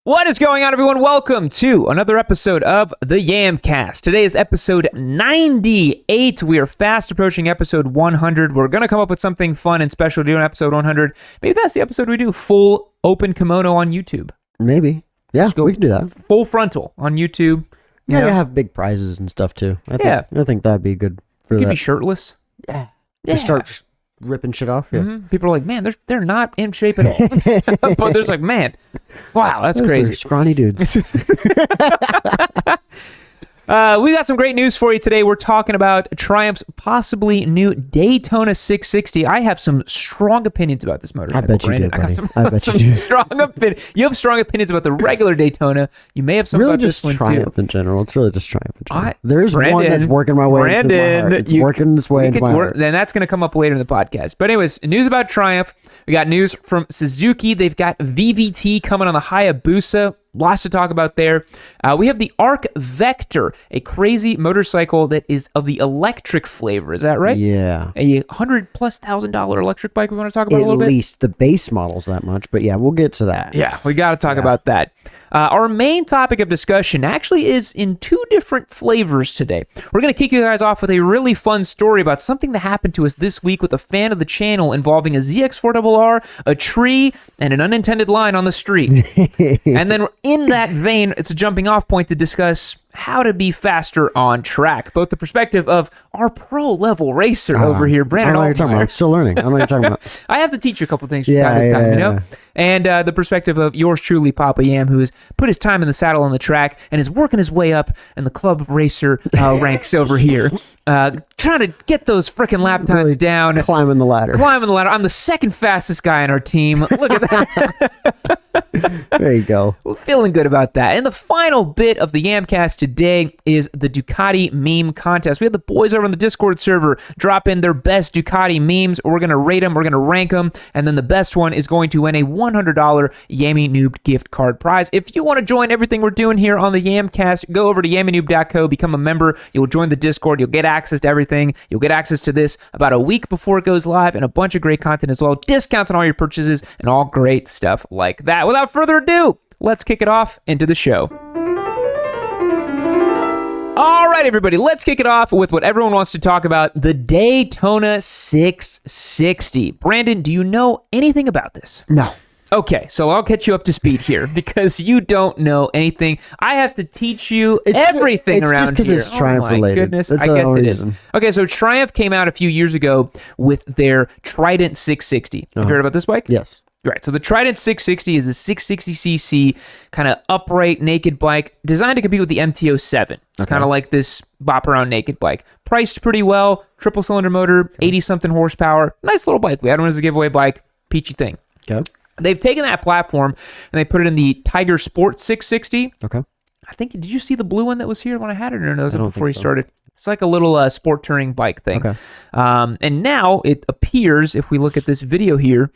What is going on, everyone? Welcome to another episode of the Yamcast. Today is episode 98. We are fast approaching episode 100. We're going to come up with something fun and special to do on episode 100. Maybe that's the episode we do full open kimono on YouTube. Maybe. Yeah, we can do that. Full frontal on YouTube. Yeah, you have big prizes and stuff too. I think that'd be good for that. You could be shirtless. Yeah. Just start ripping shit off. Yeah. Mm-hmm. People are like, man, they're not in shape at all. But there's like, man, wow, that's crazy. Scrawny dudes. We got some great news for you today. We're talking about Triumph's possibly new Daytona 660. I have some strong opinions about this motorcycle. I bet you do, buddy. I bet you do. Strong opinion. You have strong opinions about the regular Daytona. You may have some really about this one Triumph too. in general. It's really just Triumph in general. There's Brandon, one that's working my way into my heart. It's working its way into my heart. Then that's going to come up later in the podcast. But anyways, news about Triumph. We got news from Suzuki. They've got VVT coming on the Hayabusa. Lots to talk about there. We have the Arc Vector, a crazy motorcycle that is of the electric flavor. Is that right? Yeah. A $100,000+ electric bike we want to talk about a little bit? At least the base model's that much, but yeah, we'll get to that. Yeah, we got to talk about that. Our main topic of discussion actually is in two different flavors today. We're going to kick you guys off with a really fun story about something that happened to us this week with a fan of the channel involving a ZX4RR, a tree, and an unintended line on the street. And then in that vein, it's a jumping off point to discuss how to be faster on track, both the perspective of our pro-level racer over here, Brandon. I don't know what you're talking about. I'm still learning. I don't know what you're talking about. I have to teach you a couple things from time to time, you know? And the perspective of yours truly, Papa Yam, who has put his time in the saddle on the track and is working his way up in the club racer ranks over here, trying to get those freaking lap times really down. Climbing the ladder. I'm the second fastest guy on our team. Look at that. There you go. We're feeling good about that. And the final bit of the Yamcast today is the Ducati meme contest. We had the boys over on the Discord server drop in their best Ducati memes. We're going to rate them. We're going to rank them. And then the best one is going to win a $100 Yami Noob gift card prize. If you want to join everything we're doing here on the Yamcast, go over to yaminoob.co, become a member. You'll join the Discord. You'll get access to everything. You'll get access to this about a week before it goes live and a bunch of great content as well. Discounts on all your purchases and all great stuff like that. Without further ado, let's kick it off into the show. All right, everybody, let's kick it off with what everyone wants to talk about, the Daytona 660. Brandon, do you know anything about this? No. Okay, so I'll catch you up to speed here because you don't know anything. I have to teach you everything around here. It's Triumph related. Oh my goodness, I guess it is. Okay, so Triumph came out a few years ago with their Trident 660. Have you heard about this bike? Yes. Right, so the Trident 660 is a 660cc kind of upright naked bike designed to compete with the MT-07. It's kind of like this bop around naked bike. Priced pretty well, triple cylinder motor, 80-something horsepower. Nice little bike. We had one as a giveaway bike. Peachy thing. Okay. They've taken that platform and they put it in the Tiger Sport 660. Okay. I think, did you see the blue one that was here when I had it, or no, it was before you started? It's like a little sport touring bike thing. Okay. And now it appears, if we look at this video here,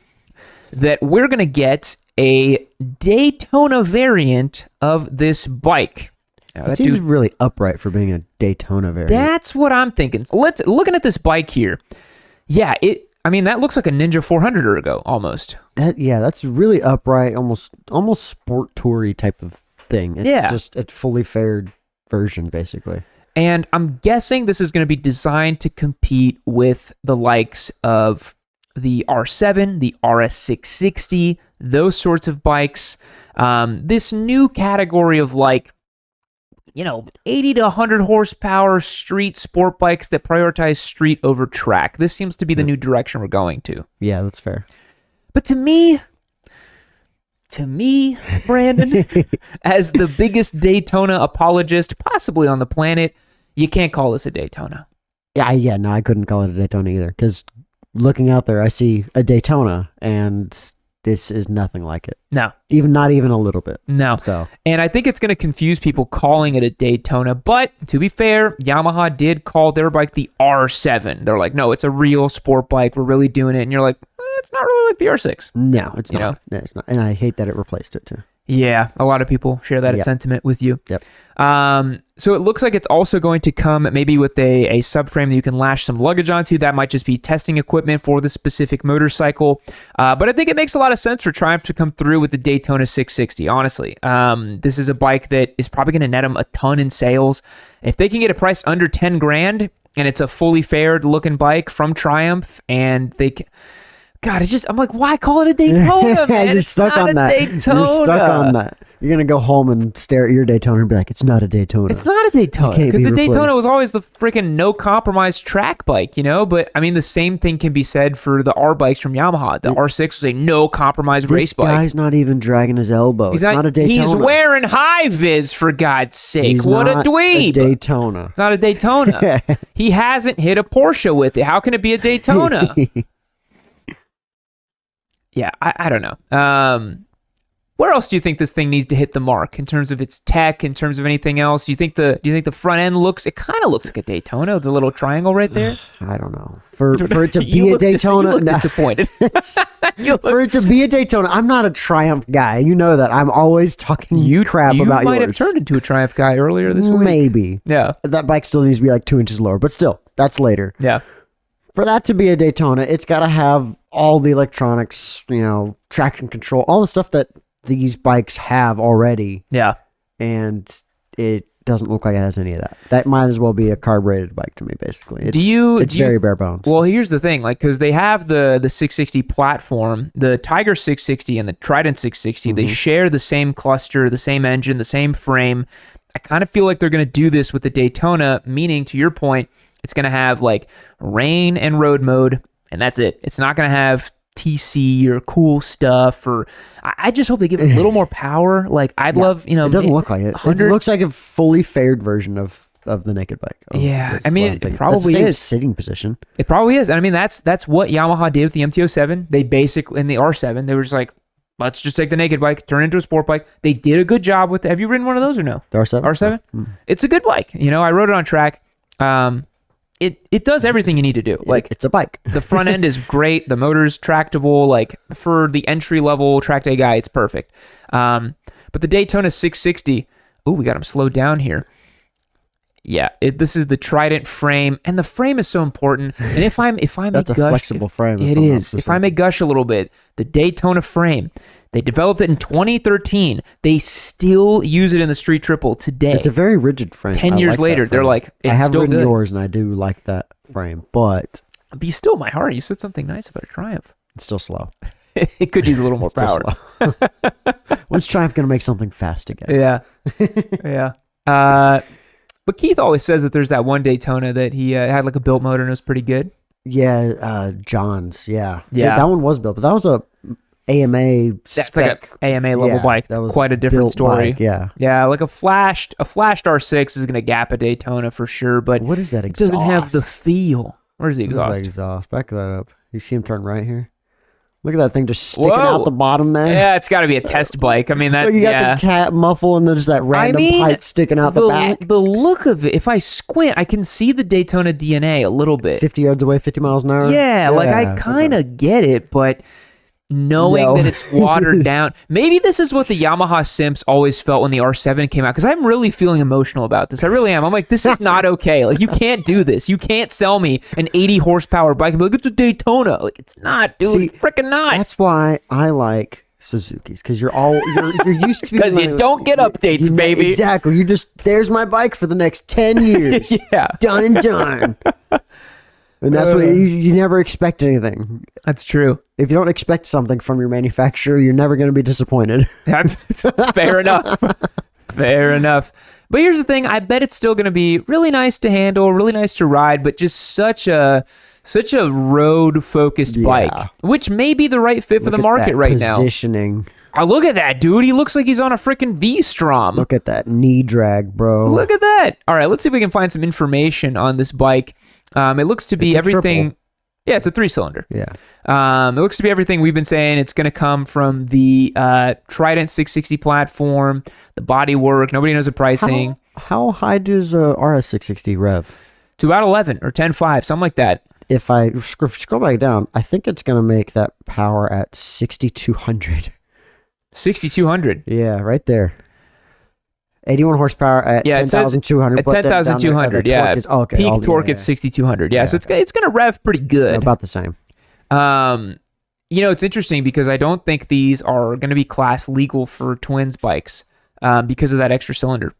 that we're going to get a Daytona variant of this bike. Now, that seems really upright for being a Daytona variant. That's what I'm thinking. So looking at this bike here. Yeah, that looks like a Ninja 400 ergo almost. That's really upright, almost sport toury type of thing. It's just a fully fared version, basically. And I'm guessing this is going to be designed to compete with the likes of the R7, the RS660, those sorts of bikes. This new category of 80 to 100 horsepower street sport bikes that prioritize street over track. This seems to be the new direction we're going to. Yeah, that's fair. But to me, Brandon, as the biggest Daytona apologist possibly on the planet, you can't call this a Daytona. Yeah, no, I couldn't call it a Daytona either, because looking out there, I see a Daytona, and this is nothing like it. No. Not even a little bit. No. So. And I think it's going to confuse people calling it a Daytona, but to be fair, Yamaha did call their bike the R7. They're like, no, it's a real sport bike. We're really doing it. And you're like, it's not really like the R6. No, it's not. No, it's not. And I hate that it replaced it too. Yeah, a lot of people share that sentiment with you. Yep. So it looks like it's also going to come maybe with a subframe that you can lash some luggage onto. That might just be testing equipment for the specific motorcycle. But I think it makes a lot of sense for Triumph to come through with the Daytona 660, honestly. This is a bike that is probably going to net them a ton in sales. If they can get a price under 10 grand and it's a fully fared looking bike from Triumph and they can... God, I'm like, why call it a Daytona, man? You're stuck on that. Daytona. You're stuck on that. You're going to go home and stare at your Daytona and be like, it's not a Daytona. It's not a Daytona. Because the Daytona was always the freaking no-compromise track bike, you know? But, I mean, the same thing can be said for the R bikes from Yamaha. The R6 was a no-compromise race bike. This guy's not even dragging his elbow. It's not a Daytona. He's wearing high-vis, for God's sake. What a dweeb. It's Daytona. It's not a Daytona. He hasn't hit a Porsche with it. How can it be a Daytona? Yeah, I don't know. Where else do you think this thing needs to hit the mark in terms of its tech, in terms of anything else? Do you think the front end it kind of looks like a Daytona, the little triangle right there? I don't know. For it to be a Daytona, you look disappointed. For it to be a Daytona, I'm not a Triumph guy. You know that. I'm always talking crap about yours. You might have turned into a Triumph guy earlier this week. Maybe. Yeah. That bike still needs to be like 2 inches lower, but still, that's later. Yeah. For that to be a Daytona, it's got to have all the electronics, traction control, all the stuff that these bikes have already. Yeah. And it doesn't look like it has any of that. That might as well be a carbureted bike to me, basically. It's very bare bones. Well, here's the thing, because they have the 660 platform, the Tiger 660 and the Trident 660, they share the same cluster, the same engine, the same frame. I kind of feel like they're going to do this with the Daytona, meaning, to your point, it's going to have rain and road mode, and that's it. It's not going to have TC or cool stuff, or I just hope they give it a little more power. I'd love, it doesn't look like it. It looks like a fully fared version of the naked bike. Yeah, I mean, it probably is. Sitting position. It probably is. And I mean, that's what Yamaha did with the MT-07. They basically, in the R7, they were just like, let's just take the naked bike, turn it into a sport bike. They did a good job with it. Have you ridden one of those or no? The R7? R7? Mm. It's a good bike. I rode it on track. It does everything you need to do. It's a bike. The front end is great. The motor's tractable. For the entry level track day guy, it's perfect. But the Daytona 660, we got him slowed down here. Yeah, this is the Trident frame, and the frame is so important. And if I may that's gush, a flexible frame. It is. If I may gush a little bit, the Daytona frame. They developed it in 2013. They still use it in the Street Triple today. It's a very rigid frame. 10 years later, they're like, it's I have still ridden good. yours, and I do like that frame, but you still, my heart, you said something nice about a Triumph. It's still slow. It could use a little more power. When's Triumph going to make something fast again? Yeah. Yeah. But Keith always says that there's that one Daytona that he had a built motor and it was pretty good. Yeah, John's. Yeah. Yeah. That one was built, but that was a AMA spec. That's an AMA level bike. That was quite a different story. Bike, yeah. Yeah, a flashed R6 is going to gap a Daytona for sure, but what is that exhaust? It doesn't have the feel. Where's the exhaust? Exhaust. Back that up. You see him turn right here? Look at that thing just sticking out the bottom there. Yeah, it's got to be a test bike. I mean, you got the cat muffle and there's that random pipe sticking out the back. The look of it, if I squint, I can see the Daytona DNA a little bit. 50 yards away, 50 miles an hour? Yeah, I kind of get it, but knowing that it's watered down. Maybe this is what the Yamaha simps always felt when the R7 came out, because I'm really feeling emotional about this. I really am. I'm like, this is not okay. You can't do this. You can't sell me an 80 horsepower bike and be like, it's a Daytona. It's not, dude. See, it's freaking not. That's why I like Suzuki's, because you're used to because you don't get updates, baby. Exactly. There's my bike for the next 10 years. Yeah. Done and done. And that's what you never expect anything. That's true. If you don't expect something from your manufacturer, you're never going to be disappointed. That's fair enough. Fair enough. But here's the thing. I bet it's still going to be really nice to handle, really nice to ride, but just such a road-focused bike, which may be the right fit for the market right now. Positioning. Oh, look at that, dude. He looks like he's on a freaking V-Strom. Look at that knee drag, bro. Look at that. All right, let's see if we can find some information on this bike. It looks to be everything. Triple. Yeah, it's a 3-cylinder. Yeah. It looks to be everything we've been saying. It's going to come from the Trident 660 platform, the bodywork. Nobody knows the pricing. How high does a RS 660 rev? To about 11 or 10.5, something like that. If I scroll back down, I think it's going to make that power at 6,200. 6,200. Yeah, right there. 81 horsepower at 10,200. At 10,200, yeah. Okay, peak torque at 6,200. Yeah, so it's going to rev pretty good. So about the same. It's interesting because I don't think these are going to be class legal for twins bikes because of that extra cylinder.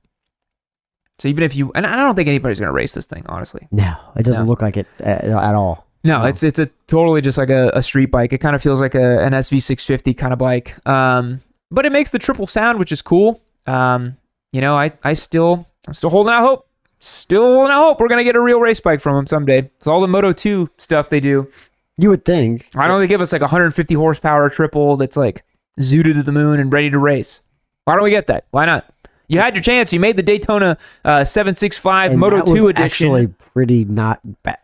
So even if and I don't think anybody's going to race this thing, honestly. No, it doesn't look like it at all. No, it's a totally just like a street bike. It kind of feels like an SV650 kind of bike. But it makes the triple sound, which is cool. I'm still holding out hope. Still holding out hope we're going to get a real race bike from them someday. It's all the Moto 2 stuff they do. You would think. Why don't they give us like 150 horsepower triple that's like zooted to the moon and ready to race? Why don't we get that? Why not? You had your chance. You made the Daytona 765 Moto 2 edition. Actually pretty not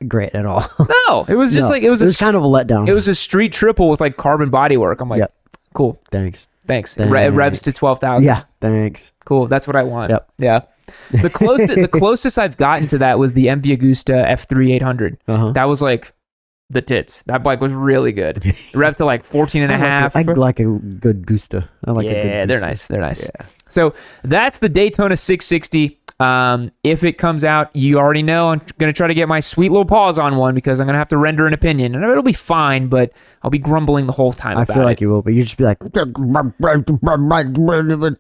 great at all. No, it was just it was kind of a letdown. It was a street triple with like carbon bodywork. I'm like, cool. Thanks. It revs to 12,000. Yeah, thanks. Cool. That's what I want. Yep. Yeah. The closest I've gotten to that was the MV Agusta F3 800. That was like the tits. That bike was really good. It revved to like 14 and a half. I like a good Gusta. I like a good Gusta. They're nice. They're nice. Yeah. So that's the Daytona 660. If it comes out, you already know I'm going to try to get my sweet little paws on one because I'm going to have to render an opinion. And it'll be fine, but I'll be grumbling the whole time about it. I feel like you will, but you just be like,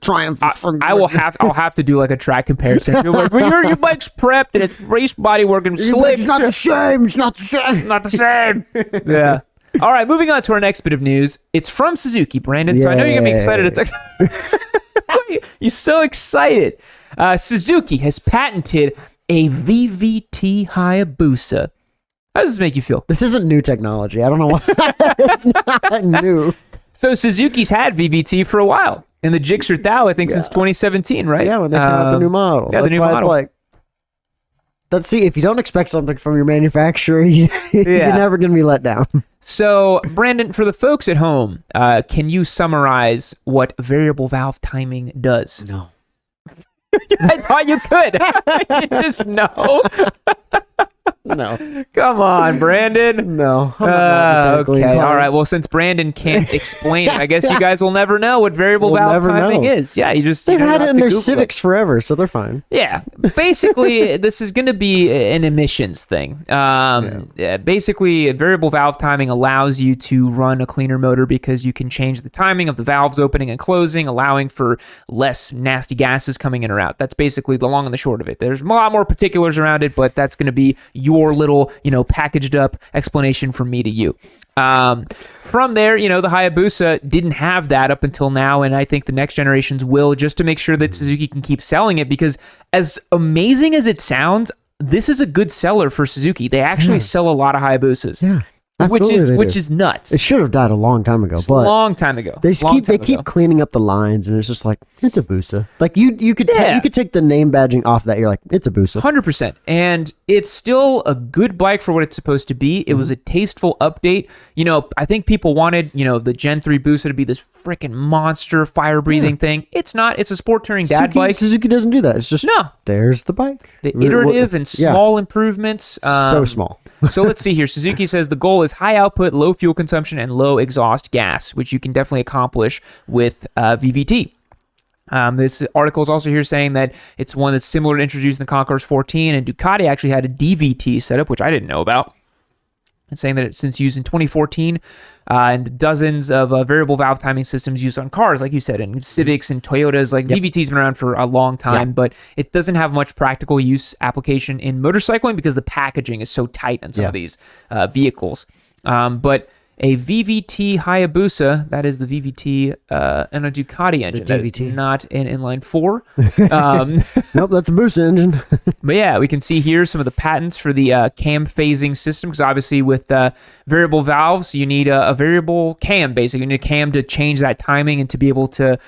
Triumph. I'll have to do like a track comparison. You're like, well, your bike's prepped and it's race bodywork and slick. It's not the same. It's not the same. Not the same. Yeah. All right, moving on to our next bit of news. It's from Suzuki, Brandon. So I know you're going to be excited. You're so excited. Suzuki has patented a VVT Hayabusa. How does this make you feel? This isn't new technology. I don't know why. It's not new. So Suzuki's had VVT for a while. In the Gixxer Thou, I think, since 2017, right? Yeah, when they came out the new model. Yeah, the new model. Let's see, if you don't expect something from your manufacturer, you're never going to be let down. So, Brandon, for the folks at home, can you summarize what variable valve timing does? No. I thought you could. You just know. No. Come on, Brandon. No. Okay. All right. Well, since Brandon can't explain it, I guess you guys will never know what variable valve timing is. Yeah, they've had it in their Civics forever, so they're fine. Yeah. Basically, this is going to be an emissions thing. Basically, variable valve timing allows you to run a cleaner motor because you can change the timing of the valves opening and closing, allowing for less nasty gases coming in or out. That's basically the long and the short of it. There's a lot more particulars around it, but that's going to be your little, packaged up explanation from me to you. From there, the Hayabusa didn't have that up until now, and I think the next generations will, just to make sure that Suzuki can keep selling it, because as amazing as it sounds, this is a good seller for Suzuki. They actually sell a lot of Hayabusas. Yeah. Which is nuts. It should have died a long time ago, but a long time ago. They keep cleaning up the lines, and it's just like, it's a Busa. Like you could take the name badging off that. You're like, it's a Busa. 100%. And it's still a good bike for what it's supposed to be. It was a tasteful update. I think people wanted, the Gen 3 Busa to be this freaking monster fire breathing thing. It's not. It's a sport touring dad bike. Suzuki doesn't do that. It's just there's the bike. The iterative and small improvements. So small. So let's see here. Suzuki says the goal is high output, low fuel consumption, and low exhaust gas, which you can definitely accomplish with VVT. This article is also here saying that it's one that's similar to introducing the Concours 14, and Ducati actually had a DVT setup, which I didn't know about. It's saying that it's since used in 2014, and dozens of variable valve timing systems used on cars, like you said, and Civics and Toyotas. Like VVT's been around for a long time, but it doesn't have much practical use application in motorcycling because the packaging is so tight on some of these vehicles. But a VVT Hayabusa, that is the VVT and a Ducati engine. That is not an inline 4. Nope, that's a Busa engine. But yeah, we can see here some of the patents for the cam phasing system, because obviously with variable valves, you need a variable cam, basically. You need a cam to change that timing and to be able to,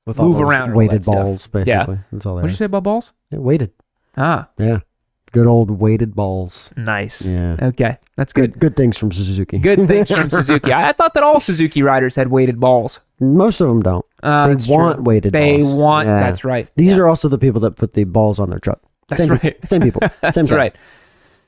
with move around. Weighted balls, basically. Yeah. That's all. What did you say about balls? Yeah, weighted. Ah. Yeah. Good old weighted balls. Nice. Yeah. Okay. That's good. Good things from Suzuki. Good things from Suzuki. I thought that all Suzuki riders had weighted balls. Most of them don't. They want weighted balls. They want, that's right. These are also the people that put the balls on their truck. That's right. Same people. Same That's right.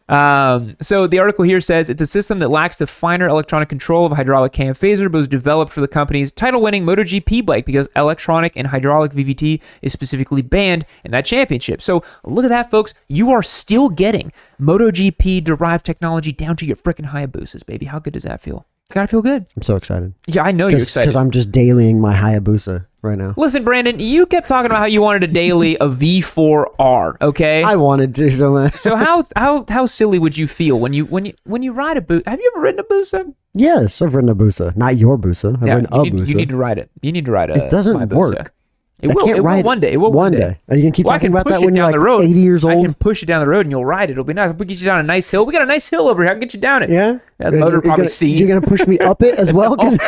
So the article here says it's a system that lacks the finer electronic control of a hydraulic cam phaser, but was developed for the company's title-winning MotoGP bike because electronic and hydraulic VVT is specifically banned in that championship. So look at that, folks. You are still getting MotoGP-derived technology down to your freaking Hayabusas, baby. How good does that feel? It's gotta feel good. I'm so excited. Yeah, I know you're excited. Because I'm just dailying my Hayabusa right now. Listen, Brandon, you kept talking about how you wanted to daily a V4R, okay? I wanted to so much. So how silly would you feel when you ride a Busa? Have you ever ridden a Busa? Yes, I've ridden a Busa. Not your Busa. I've ridden a Busa. You need to ride it. You need to ride a. It doesn't my Busa. work. It will one day. It will one day. Are you going to keep talking about that when you're like 80 years old? I can push it down the road and you'll ride it. It'll be nice. We'll get you down a nice hill. We got a nice hill over here. I can get you down it. Yeah? The motor probably sees. You're going to push me up it as well? Because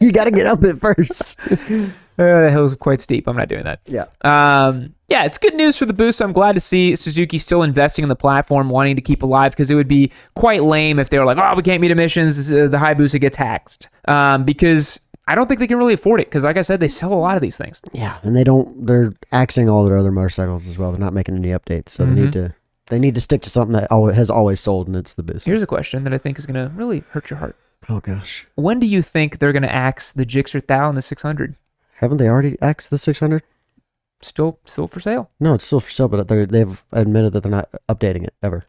you got to get up it first. The hill's quite steep. I'm not doing that. Yeah. Yeah, it's good news for the Busa. I'm glad to see Suzuki still investing in the platform, wanting to keep alive, because it would be quite lame if they were like, oh, we can't meet emissions, the Hayabusa gets taxed. Because I don't think they can really afford it, because like I said, they sell a lot of these things. Yeah, and they're axing all their other motorcycles as well. They're not making any updates, so they need to stick to something that has always sold, and it's the Busa. Here's a question that I think is going to really hurt your heart. Oh, gosh. When do you think they're going to axe the Gixxer Thou and the 600? Haven't they already axed the 600? Still for sale. No, it's still for sale, but they've admitted that they're not updating it ever.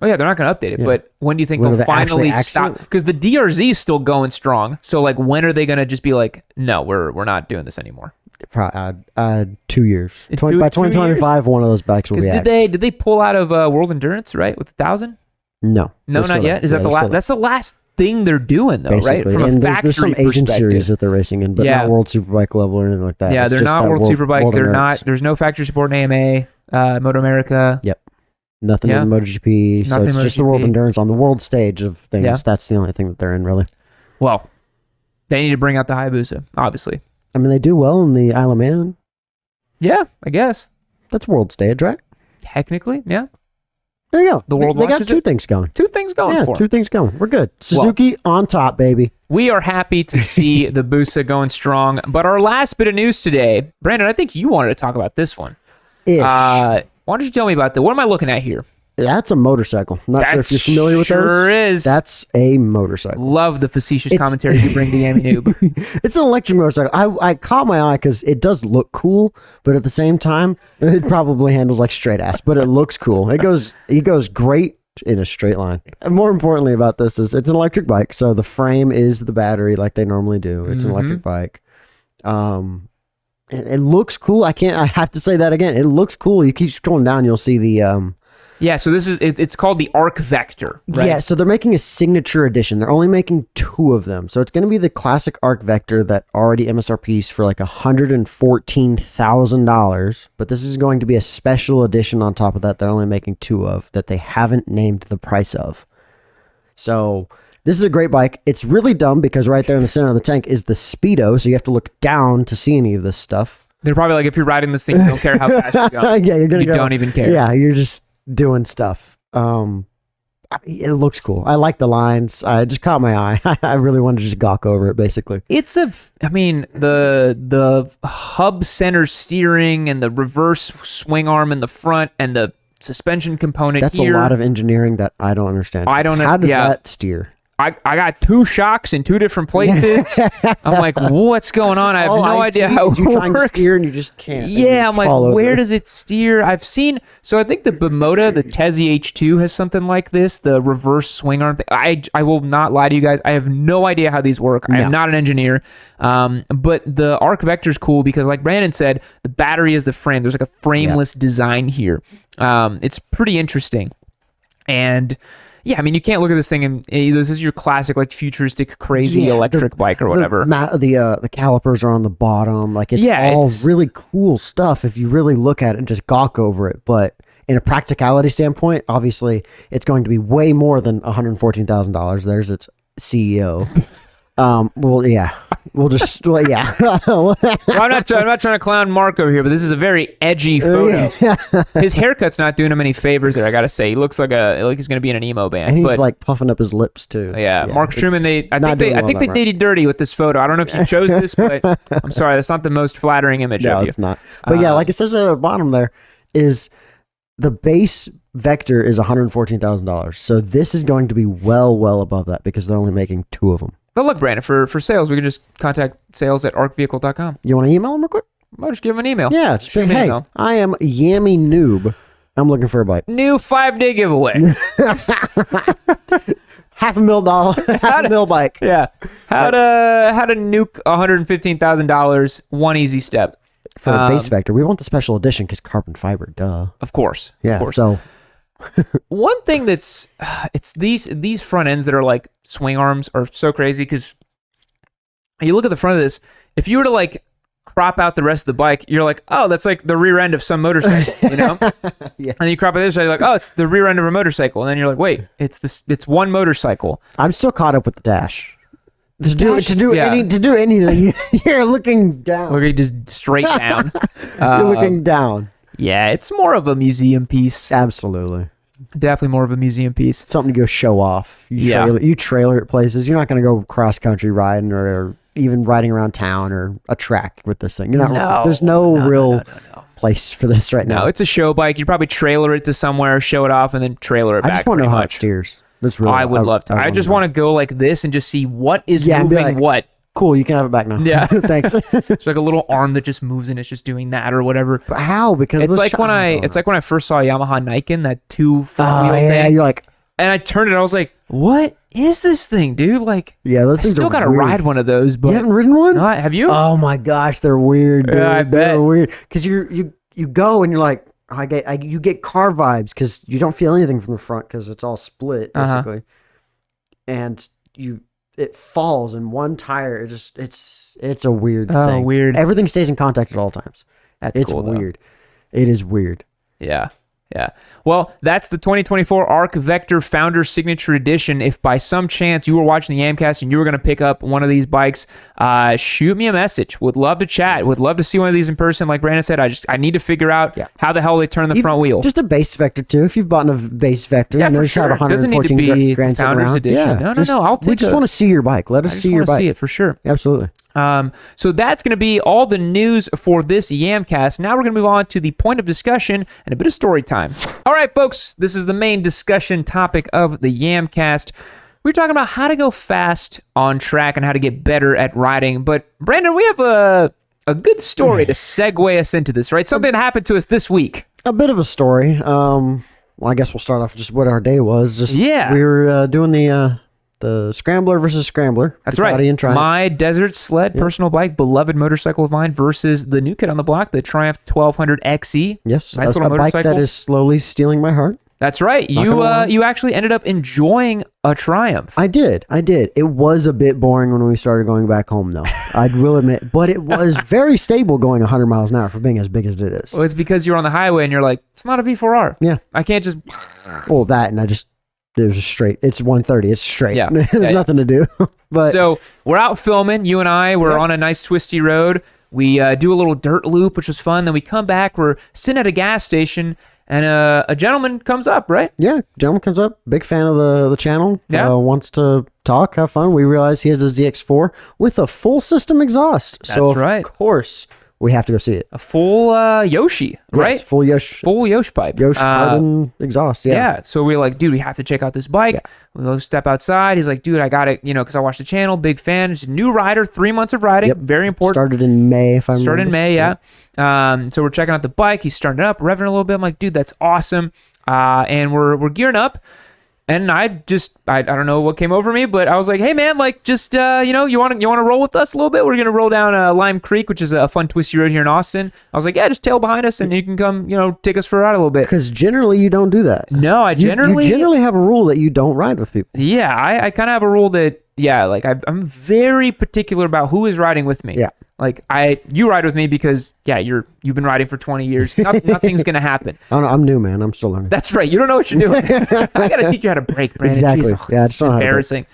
Oh yeah, they're not going to update it, but when do you think When they'll they actually finally stop? axe it? Because the DRZ is still going strong. So like, when are they going to just be like, no, we're not doing this anymore? Probably 2 years. In By 2 2025, one of those bikes will be axed. Did they pull out of World Endurance, right, with 1,000? No, Not yet. Is that the last? That's the last thing they're doing, though, basically. right? From and a factory there's some Asian perspective. series that they're racing in, but not World Superbike level or anything like that. Yeah, It's they're just not that World Superbike. World They're Endurance. not. There's no factory support in AMA, Moto America. Yep. Nothing in MotoGP. So Nothing it's just the MotoGP. World Endurance on the world stage of things. Yeah. That's the only thing that they're in, really. Well, they need to bring out the Hayabusa, obviously. I mean, they do well in the Isle of Man. Yeah, I guess. That's world stage, right? Technically, yeah. There you go. The world they got launches two it? things going. Two things going Yeah, for 'em. two things going. We're good. Suzuki on top, baby. We are happy to see the Busa going strong. But our last bit of news today, Brandon, I think you wanted to talk about this one. Ish. Why don't you tell me about that? What am I looking at here? That's a motorcycle. I'm not sure if you're familiar with sure those. is. That's a motorcycle. Love the facetious commentary you bring to Yami Noob. It's an electric motorcycle. I caught my eye because it does look cool, but at the same time, it probably handles like straight ass. But it looks cool. It goes great in a straight line. And more importantly about this is it's an electric bike, so the frame is the battery like they normally do. It's an electric bike. It looks cool. I have to say that again. It looks cool. You keep scrolling down, you'll see the Yeah, so this is it's called the Arc Vector, right? Yeah, so they're making a signature edition. They're only making 2 of them. So it's going to be the classic Arc Vector that already MSRP's for like $114,000. But this is going to be a special edition on top of that they're only making 2 of that they haven't named the price of. So this is a great bike. It's really dumb because right there in the center of the tank is the Speedo. So you have to look down to see any of this stuff. They're probably like, if you're riding this thing, you don't care how fast you're going. Yeah, you're gonna you don't even care. Yeah, you're just doing stuff. It looks cool. I like the lines. I just caught my eye. I really wanted to just gawk over it, basically. The hub center steering and the reverse swing arm in the front and the suspension component That's here. a lot of engineering that I don't understand. I don't know. How does that steer? I got 2 shocks in 2 different places. I'm like, what's going on? I have no idea how it You're trying to works. steer and you just can't. Yeah, I'm like, where does it steer? I've seen, so I think the Bimota, the Tezzy H2 has something like this, the reverse swing arm thing. I will not lie to you guys. I have no idea how these work. I am not an engineer. But the Arc Vector's cool because like Brandon said, the battery is the frame. There's like a frameless design here. It's pretty interesting. And yeah, I mean, you can't look at this thing and this is your classic, like, futuristic, crazy electric bike or whatever. The calipers are on the bottom. Like, it's really cool stuff if you really look at it and just gawk over it. But in a practicality standpoint, obviously, it's going to be way more than $114,000. There's its CEO. We'll just, yeah. Well, I'm not trying to clown Mark over here, but this is a very edgy photo. His haircut's not doing him any favors there, I gotta say. He looks like he's gonna be in an emo band. And he's like puffing up his lips too. Yeah, Mark Truman. I think they did you dirty with this photo. I don't know if you chose this, but I'm sorry, that's not the most flattering image of you. No, it's not. But yeah, like it says at the bottom there, is the base Vector is $114,000. So this is going to be well above that because they're only making 2 of them. But look, Brandon, for sales, we can just contact sales@arcvehicle.com. You want to email them real quick? I'll just give them an email. Yeah, just Shoot say, me an hey, email. I am Yammy Noob. I'm looking for a bike. New 5-day giveaway. $500,000 bike. Yeah. How to nuke $115,000 one easy step. For a base Vector. We want the special edition because carbon fiber, duh. Of course. Yeah, Of course. so... One thing it's these front ends that are like swing arms are so crazy because you look at the front of this, if you were to like crop out the rest of the bike, you're like, oh, that's like the rear end of some motorcycle, you know? Yeah. And then you crop out this side, you're like, oh, it's the rear end of a motorcycle. And then you're like, wait, it's one motorcycle. I'm still caught up with the dash. To do Yeah. anything, you're looking down. Looking just straight down. You're looking down. Yeah, it's more of a museum piece. Absolutely. Definitely more of a museum piece. Something to go show off. You trailer at places. You're not going to go cross country riding or even riding around town or a track with this thing. You're not. There's no real place for this right now. No, it's a show bike. You'd probably trailer it to somewhere, show it off, and then trailer it back. I just want to know how it much. steers. That's really. I would love to. I just want to go like this and just see what is moving like, what. Cool, you can have it back now. Yeah. Thanks. It's like a little arm that just moves and it's just doing that or whatever. But how? Because It's like when I first saw a Yamaha Niken, that 2 front wheel yeah, thing. you're like, And I turned it, I was like, what is this thing, dude? Like, yeah, those I things still are gotta weird. ride one of those, but You haven't ridden one? not, have you? Oh my gosh, they're weird, dude. Yeah, I bet. They're weird because you go and you're like, you get car vibes because you don't feel anything from the front because it's all split basically, and it falls in one tire. It's a weird thing. Oh, weird. Everything stays in contact at all times. It's cool, though. weird. It is weird. Yeah. Yeah. Well, that's the 2024 Arc Vector Founder Signature Edition. If by some chance you were watching the Yamcast and you were going to pick up one of these bikes, shoot me a message. Would love to chat. Would love to see one of these in person. Like Brandon said, I need to figure out how the hell they turn the front wheel. Just a base Vector too. If you've bought a base Vector, Yeah, and for there's sure. have It doesn't need to 114 be grand sitting Founders around. Edition. Yeah, No, I'll take we just want to see your bike. Let us see your bike. See it for sure. Absolutely. So that's going to be all the news for this Yamcast. Now we're going to move on to the point of discussion and a bit of story time. All right, folks, this is the main discussion topic of the Yamcast. We're talking about how to go fast on track and how to get better at riding. But Brandon, we have a good story to segue us into this, right? Something that happened to us this week. A bit of a story. Well, I guess we'll start off just what our day was. We were doing the Scrambler versus Scrambler. That's Ducati right. And Triumph. My desert sled, personal bike, beloved motorcycle of mine versus the new kid on the block, the Triumph 1200 XE. Yes, Nice a little bike that motorcycle. is slowly stealing my heart. That's right. You actually ended up enjoying a Triumph. I did. It was a bit boring when we started going back home, though. I will admit. But it was very stable going 100 miles an hour for being as big as it is. Well, it's because you're on the highway and you're like, it's not a V4R. Yeah. I can't just... Well, that and it was straight. It's 130. It's straight. Yeah. There's nothing to do. But So we're out filming. You and I, we're on a nice twisty road. We do a little dirt loop, which was fun. Then we come back. We're sitting at a gas station, and a gentleman comes up, right? yeah, gentleman comes up, big fan of the channel. Yeah. Wants to talk, have fun. We realize he has a ZX4 with a full system exhaust. So That's right. Of course, we have to go see it. A full Yoshi, right? Yes, full Yoshi. Full Yoshi pipe. Carbon exhaust. Yeah. So we're like, dude, we have to check out this bike. Yeah. We go step outside. He's like, dude, I got it, because I watched the channel. Big fan. It's a new rider, 3 months of riding. Yep. Very important. Started in May, if I remember. Started in May, yeah. So we're checking out the bike. He's starting it up, revving a little bit. I'm like, dude, that's awesome. And we're gearing up. And I don't know what came over me, but I was like, hey man, like just you want to roll with us a little bit? We're gonna roll down Lime Creek, which is a fun twisty road here in Austin. I was like, yeah, just tail behind us and you can come, take us for a ride a little bit. Because generally you don't do that. No, I You generally generally have a rule that you don't ride with people. yeah, I kind of have a rule that like I'm very particular about who is riding with me. Yeah. Like you ride with me because you've been riding for 20 years. Nothing's gonna happen. I don't know, I'm new, man. I'm still learning. That's right. You don't know what you're doing. I gotta teach you how to brake, Brandon. Exactly. Jeez, Yeah, I just don't know how to brake. embarrassing.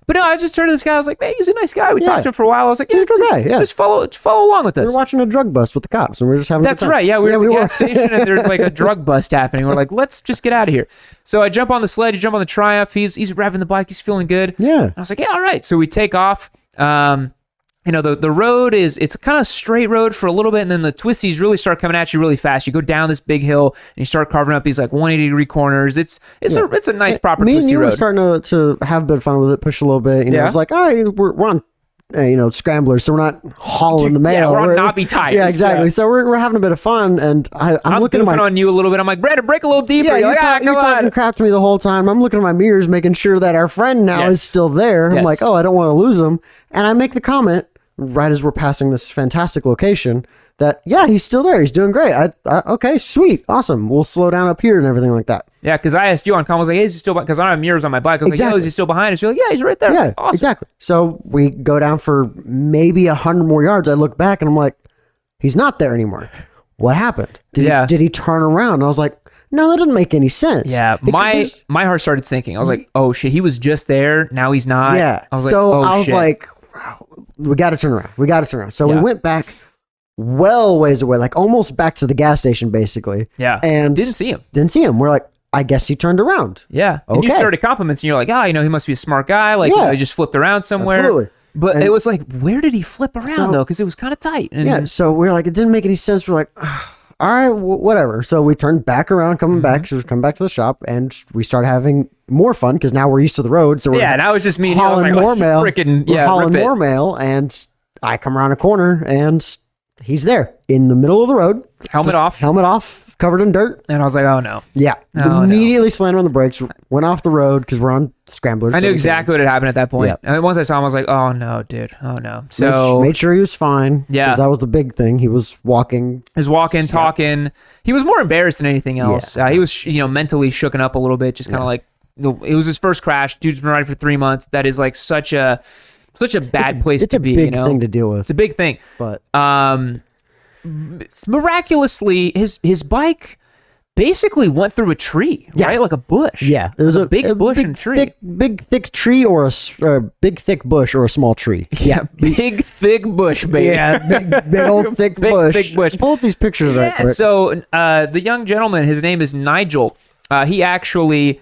But no, I just turned to this guy. I was like, man, he's a nice guy. We Yeah. talked to him for a while. I was like, He's a good guy, yeah. just follow along with We us. were watching a drug bust with the cops, and we were just having a That's good time. right. Yeah, we were at the were. gas station, and there's like a drug bust happening. We're like, let's just get out of here. So I jump on the sled. You jump on the Triumph. He's revving the bike. He's feeling good. Yeah. And I was like, yeah, all right. So we take off. you know, the road it's a kind of straight road for a little bit, and then the twisties really start coming at you really fast. You go down this big hill and you start carving up these like 180-degree corners. It's a nice proper Me and twisty you road. were starting to have a bit of fun with it, push a little bit. You know, it's like, all right, we're on, scramblers, so we're not hauling the mail. Yeah, we're on knobby tires. Yeah, exactly. So we're having a bit of fun, and I'm looking on you a little bit. I'm like, Brandon, break a little deeper. Yeah, you're you're talking crap to me the whole time. I'm looking at my mirrors, making sure that our friend now is still there. I'm like, oh, I don't want to lose him. And I make the comment right as we're passing this fantastic location that, yeah, he's still there. He's doing great. Okay, sweet. Awesome. We'll slow down up here and everything like that. Yeah, because I asked you on comment, I was like, hey, is he still behind? Because I don't have mirrors on my bike. I was like, yo, is he still behind us? You're like, yeah, he's right there. Yeah, awesome. Exactly. So we go down for maybe 100 more yards. I look back and I'm like, he's not there anymore. What happened? Did he turn around? And I was like, no, that doesn't make any sense. Yeah, my heart started sinking. I was like, oh shit, he was just there. Now he's not. Yeah. I was like, wow, we got to turn around. So we went back well ways away, like almost back to the gas station, basically. Yeah. And didn't see him. We're like, I guess he turned around. Yeah. And you started compliments, and you're like, he must be a smart guy. Like, he just flipped around somewhere. Absolutely. But it was like, where did he flip around, though? Because it was kind of tight. And so we're like, it didn't make any sense. We're like, all right, whatever. So we turned back around, coming back to the shop, and we started having more fun because now we're used to the road. So we're now it's just me and hauling you. more mail. Hauling more mail, and I come around a corner, and he's there in the middle of the road. Helmet off, covered in dirt. And I was like, oh no. Yeah. Immediately slammed on the brakes, went off the road because we're on scramblers. I knew exactly what had happened at that point. Yeah. And once I saw him, I was like, oh no, dude. Oh no. So made sure he was fine. Yeah. Because that was the big thing. He was walking. Talking. He was more embarrassed than anything else. Yeah. He was, mentally shooken up a little bit, just kind of like, it was his first crash. Dude's been riding for 3 months. That is like such a bad place to be. It's a big thing to deal with. It's a big thing. But miraculously, his bike basically went through a tree, right? Like a bush. Yeah, it was a big bush and tree. Big thick tree or a big thick bush or a small tree. Yeah, big thick bush, baby. Yeah, big old thick bush. Big bush. Pull up these pictures. Yeah. Right. So the young gentleman, his name is Nigel. He actually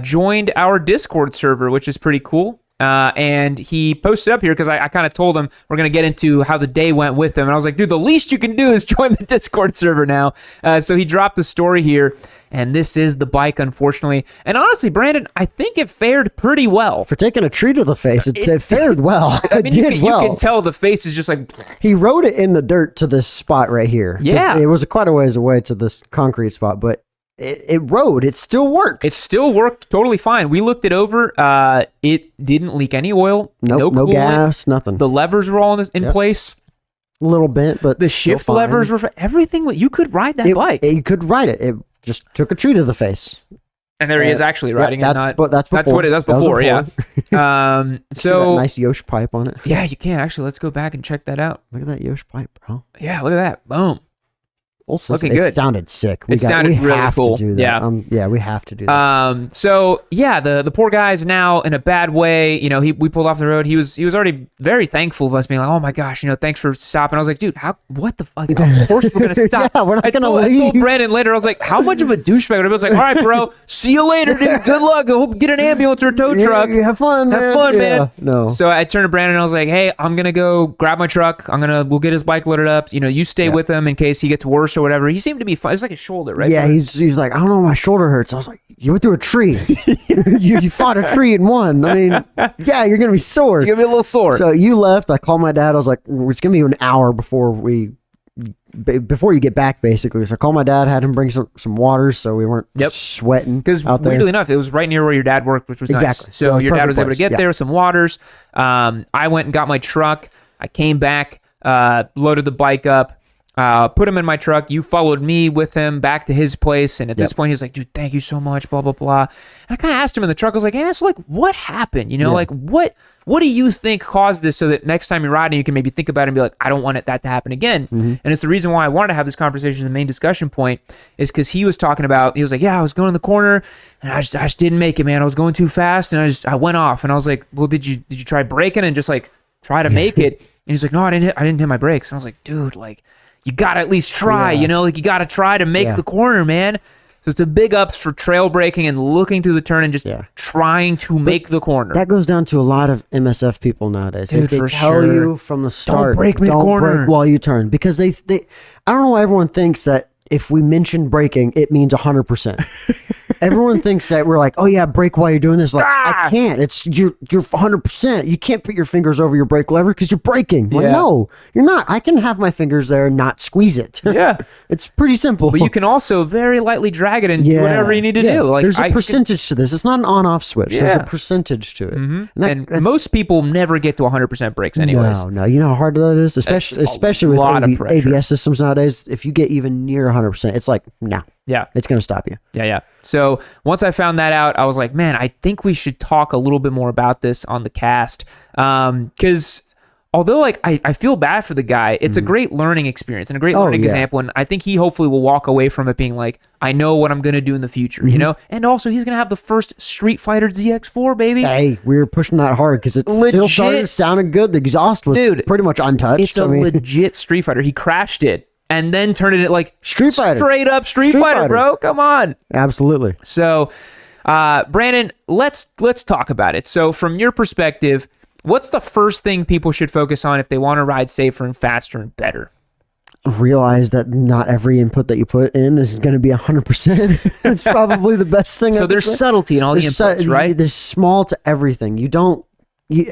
joined our Discord server, which is pretty cool. And he posted up here because I kind of told him we're going to get into how the day went with him. And I was like, dude, the least you can do is join the Discord server now. So he dropped the story here. And this is the bike, unfortunately. And honestly, Brandon, I think it fared pretty well. For taking a tree to the face, it fared well. I mean, you can tell the face is just like... He rode it in the dirt to this spot right here. Yeah. It was quite a ways away to this concrete spot, but... It rode. It still worked. It still worked totally fine. We looked it over. It didn't leak any oil. Nope, no gas, nothing. The levers were all in place. A little bent, but the shift levers were everything. You could ride that bike. You could ride it. It just took a tree to the face. And there he is actually riding it. That's before. That's before. Yeah. So that nice Yosh pipe on it. Yeah, you can actually. Let's go back and check that out. Look at that Yosh pipe, bro. Yeah, look at that. Boom. Looking good. It sounded sick. We really cool. To do that. Yeah. We have to do that. So yeah, the poor guy's now in a bad way. We pulled off the road. He was already very thankful of us being like, oh my gosh, thanks for stopping. I was like, dude, what the fuck? Of course we're gonna stop. Yeah, we're not gonna leave. I told Brandon later. I was like, how much of a douchebag? I was like, all right, bro, see you later, dude. Good luck. I hope you get an ambulance or a tow truck. Have fun, man. No. So I turned to Brandon and I was like, hey, I'm gonna go grab my truck. We'll get his bike loaded up. You stay with him in case he gets worse or whatever. He seemed to be fine. It's like his shoulder, right? Yeah, he's like, I don't know, my shoulder hurts. I was like, you went through a tree. you fought a tree and won. I mean, yeah, you're gonna be sore. You're gonna be a little sore. So you left. I called my dad. I was like, it's gonna be an hour before you get back, basically. So I called my dad, had him bring some water so we weren't sweating. Because weirdly enough, it was right near where your dad worked, which was exactly nice. So your dad was able to get there, some waters. I went and got my truck. I came back, loaded the bike up. Put him in my truck. You followed me with him back to his place. And at this point, he was like, dude, thank you so much, blah, blah, blah. And I kind of asked him in the truck, I was like, hey, man, so what happened? Like, what do you think caused this so that next time you're riding, you can maybe think about it and be like, I don't want that to happen again. Mm-hmm. And it's the reason why I wanted to have this conversation. The main discussion point is because he was talking about, he was like, yeah, I was going in the corner and I just didn't make it, man. I was going too fast and I went off. And I was like, well, did you try braking and just like try to make it? And he's like, no, I didn't hit my brakes. And I was like, dude, like, you gotta at least try, you gotta try to make the corner, man. So it's a big ups for trail braking and looking through the turn and just trying to make the corner. That goes down to a lot of MSF people nowadays. Dude, they for tell sure. you from the start, Don't brake mid-corner. Don't brake while you turn. Because they I don't know why everyone thinks that if we mention braking, it means 100%. Everyone thinks that we're like, oh yeah, brake while you're doing this. Like, I can't. It's you're 100%. You can't put your fingers over your brake lever because you're braking. Like, no, you're not. I can have my fingers there and not squeeze it. Yeah. It's pretty simple. But you can also very lightly drag it and do whatever you need to do. Like, there's a percentage to this. It's not an on-off switch. There's a percentage to it. And most people never get to 100% brakes anyways. No. You know how hard that is? Especially with ABS systems nowadays. If you get even near 100%, it's like, nah. Yeah. It's going to stop you. Yeah. So once I found that out, I was like, man, I think we should talk a little bit more about this on the cast. Because although like I feel bad for the guy, it's a great learning experience and a great learning example. And I think he hopefully will walk away from it being like, I know what I'm going to do in the future, you know? And also he's going to have the first Street Fighter ZX4, baby. Hey, we were pushing that hard because it still sounded good. The exhaust was pretty much untouched. It's a legit Street Fighter. He crashed it and then turned it like Street Fighter. Straight up Street Fighter, bro. Come on. Absolutely. So, Brandon, let's talk about it. So from your perspective, what's the first thing people should focus on if they want to ride safer and faster and better? Realize that not every input that you put in is going to be 100%. It's probably the best thing. So there's subtlety in all the inputs, right? There's small to everything.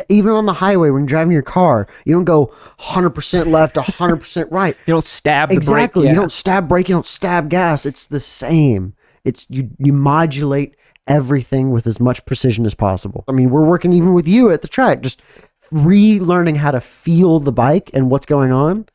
Even on the highway when you're driving your car, you don't go 100% left, 100% right. You don't stab the brake. Exactly. You don't stab brake. You don't stab gas. It's the same. It's you modulate everything with as much precision as possible. I mean, we're working even with you at the track, just relearning how to feel the bike and what's going on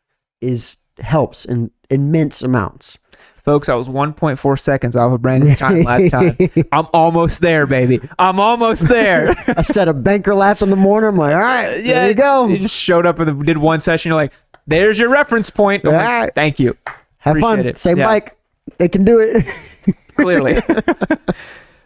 helps in immense amounts. Folks, I was 1.4 seconds off of Brandon's time last time. I'm almost there, baby. I'm almost there. I set a banker lap in the morning. I'm like, all right, there you go. You just showed up and did one session. You're like, there's your reference point. Like, thank you. Have Appreciate fun. Same bike. They can do it. Clearly.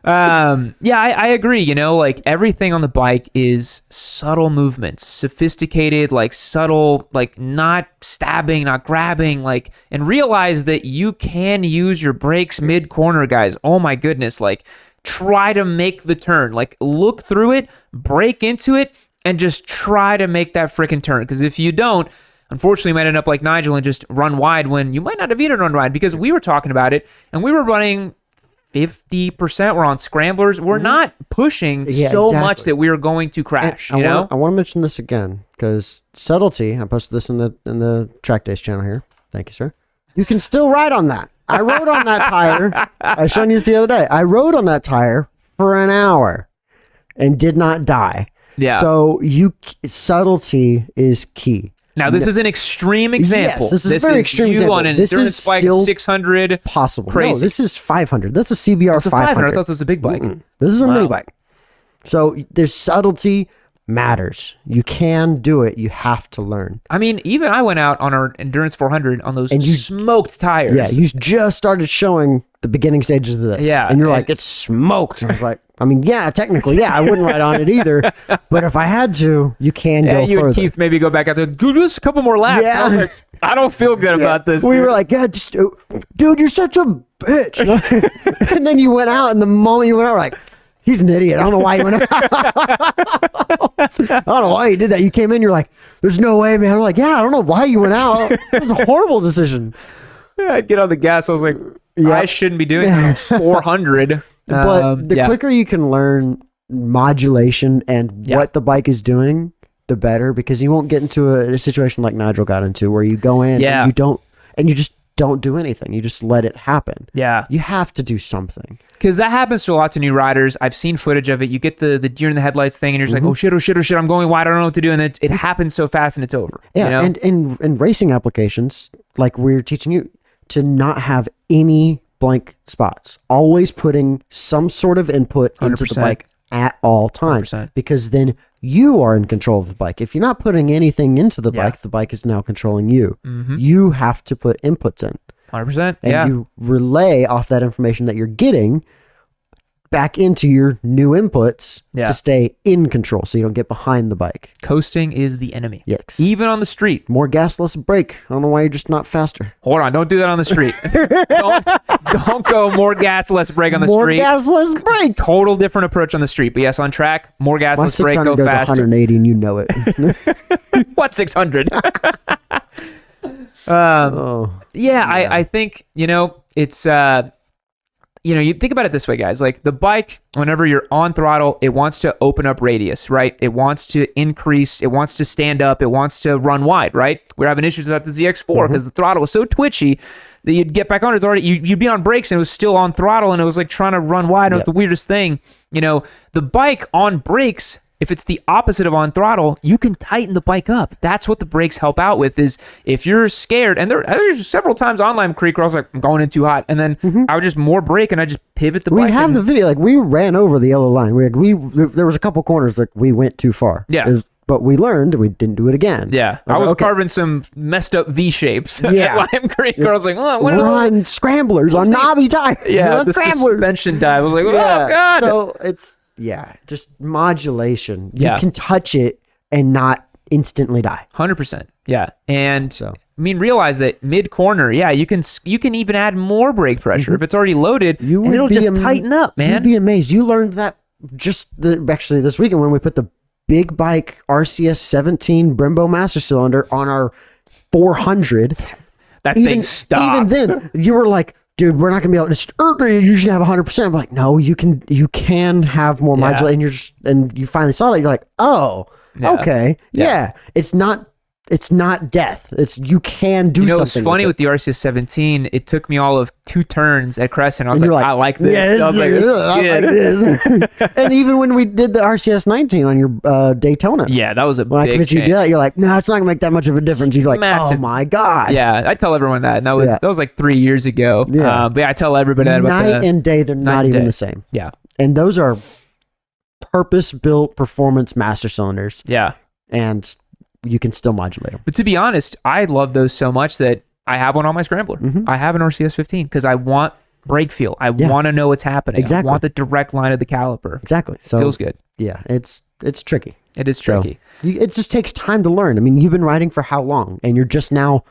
I agree. You know, like everything on the bike is subtle movements, sophisticated, like subtle, like not stabbing, not grabbing, like, and realize that you can use your brakes mid corner, guys. Oh my goodness. Like try to make the turn, like look through it, break into it, and just try to make that freaking turn. Because if you don't, unfortunately, you might end up like Nigel and just run wide when you might not have even run wide, because we were talking about it and we were running 50%. We're on scramblers. We're not pushing much that we are going to crash. I want to mention this again because subtlety. I posted this in the Track Days channel here. Thank you, sir. You can still ride on that. I rode on that tire. I showed you this the other day. I rode on that tire for an hour and did not die. Yeah. So subtlety is key. Now, this is an extreme example. Yes, this is a very extreme example. On an endurance bike 600. Possible. Crazy. No, this is 500. That's a CBR 500. I thought this was a big bike. This is a mini bike. So there's subtlety matters. You can do it. You have to learn. I mean, even I went out on our Endurance 400 on those smoked tires. Yeah, you just started showing the beginning stages of this. Yeah. And you're like, it's smoked. And I was like, I mean, yeah, technically, I wouldn't ride on it either. But if I had to, you can go further. You and Keith maybe go back out there, do just a couple more laps. Yeah. I don't feel good about this. We were like, yeah, just, dude, you're such a bitch. And then you went out, and the moment you went out, we're like, he's an idiot. I don't know why he went out. I don't know why he did that. You came in, you're like, there's no way, man. I'm like, yeah, I don't know why you went out. It was a horrible decision. Yeah, I'd get on the gas. I was like, I shouldn't be doing that. 400. But the quicker you can learn modulation and what the bike is doing, the better, because you won't get into a situation like Nigel got into where you go in and you just don't do anything. You just let it happen. Yeah. You have to do something. Because that happens to lots of new riders. I've seen footage of it. You get the deer in the headlights thing and you're just like, oh shit, I'm going wide. I don't know what to do. And it happens so fast and it's over. Yeah. You know? And in racing applications, like we're teaching you to not have any blank spots, always putting some sort of input into the bike at all times, 100%. Because then you are in control of the bike. If you're not putting anything into the bike is now controlling you. You have to put inputs in. 100%. And you relay off that information that you're getting back into your new inputs Yeah. to stay in control so you don't get behind the bike. Coasting is the enemy. Yes. Even on the street. More gas, less brake. I don't know why you're just not faster. Hold on, don't do that on the street. don't go more gas, less brake on the More street. gas, less brake. Total different approach on the street. But yes, on track, more gas, My less brake, 600 go goes faster. 180 and you know it. What 600? Oh. Yeah, I think, it's, you think about it this way, guys. Like the bike, whenever you're on throttle, it wants to open up radius, right? It wants to increase. It wants to stand up. It wants to run wide, right? We're having issues with that the ZX4 because the throttle was so twitchy that you'd get back on it already. You'd be on brakes and it was still on throttle and it was like trying to run wide. It was the weirdest thing. The bike on brakes, if it's the opposite of on throttle, you can tighten the bike up. That's what the brakes help out with, is if you're scared, and there's several times on Lime Creek where I was like, I'm going in too hot, and then I would just more brake and I just pivot the bike. We have the video. Like, we ran over the yellow line. There was a couple corners like we went too far. Yeah. But we learned and we didn't do it again. Yeah. I was carving some messed up V shapes at Lime Creek. I was like, oh, what we're on scramblers, on knobby tires. Yeah, the scramblers. suspension dive. I was like, oh, God. So it's, just modulation. You Yeah. can touch it and not instantly die. 100%. Yeah. And realize that mid corner, you can even add more brake pressure if it's already loaded, and it'll just tighten up, man. You'd be amazed. You learned that actually this weekend when we put the big bike RCS 17 Brembo master cylinder on our 400. That thing stops. Even then, you were like, dude, we're not gonna be able to just usually have 100%. I'm like, no, you can have more modulation, and you finally saw that. You're like, oh, okay, yeah. It's not death. You can do something. It's funny with the RCS 17. It took me all of 2 turns at Crescent. I was like, I like this. Yeah, I like this. And even when we did the RCS 19 on your Daytona, that was a when big I convinced you to do change. that, you're like, no, it's not gonna make that much of a difference. You're like, Massive. oh my god. Yeah, I tell everyone that. And that was like 3 years ago. Yeah. But I tell everybody that about night and day, they're not even the same. Yeah. And those are purpose-built performance master cylinders. Yeah. And you can still modulate them. But to be honest, I love those so much that I have one on my Scrambler. I have an RCS 15 because I want brake feel. I want to know what's happening. Exactly. I want the direct line of the caliper. Exactly. So Feels good. Yeah, it's tricky. It is tricky. So, it just takes time to learn. I mean, you've been riding for how long? And you're just now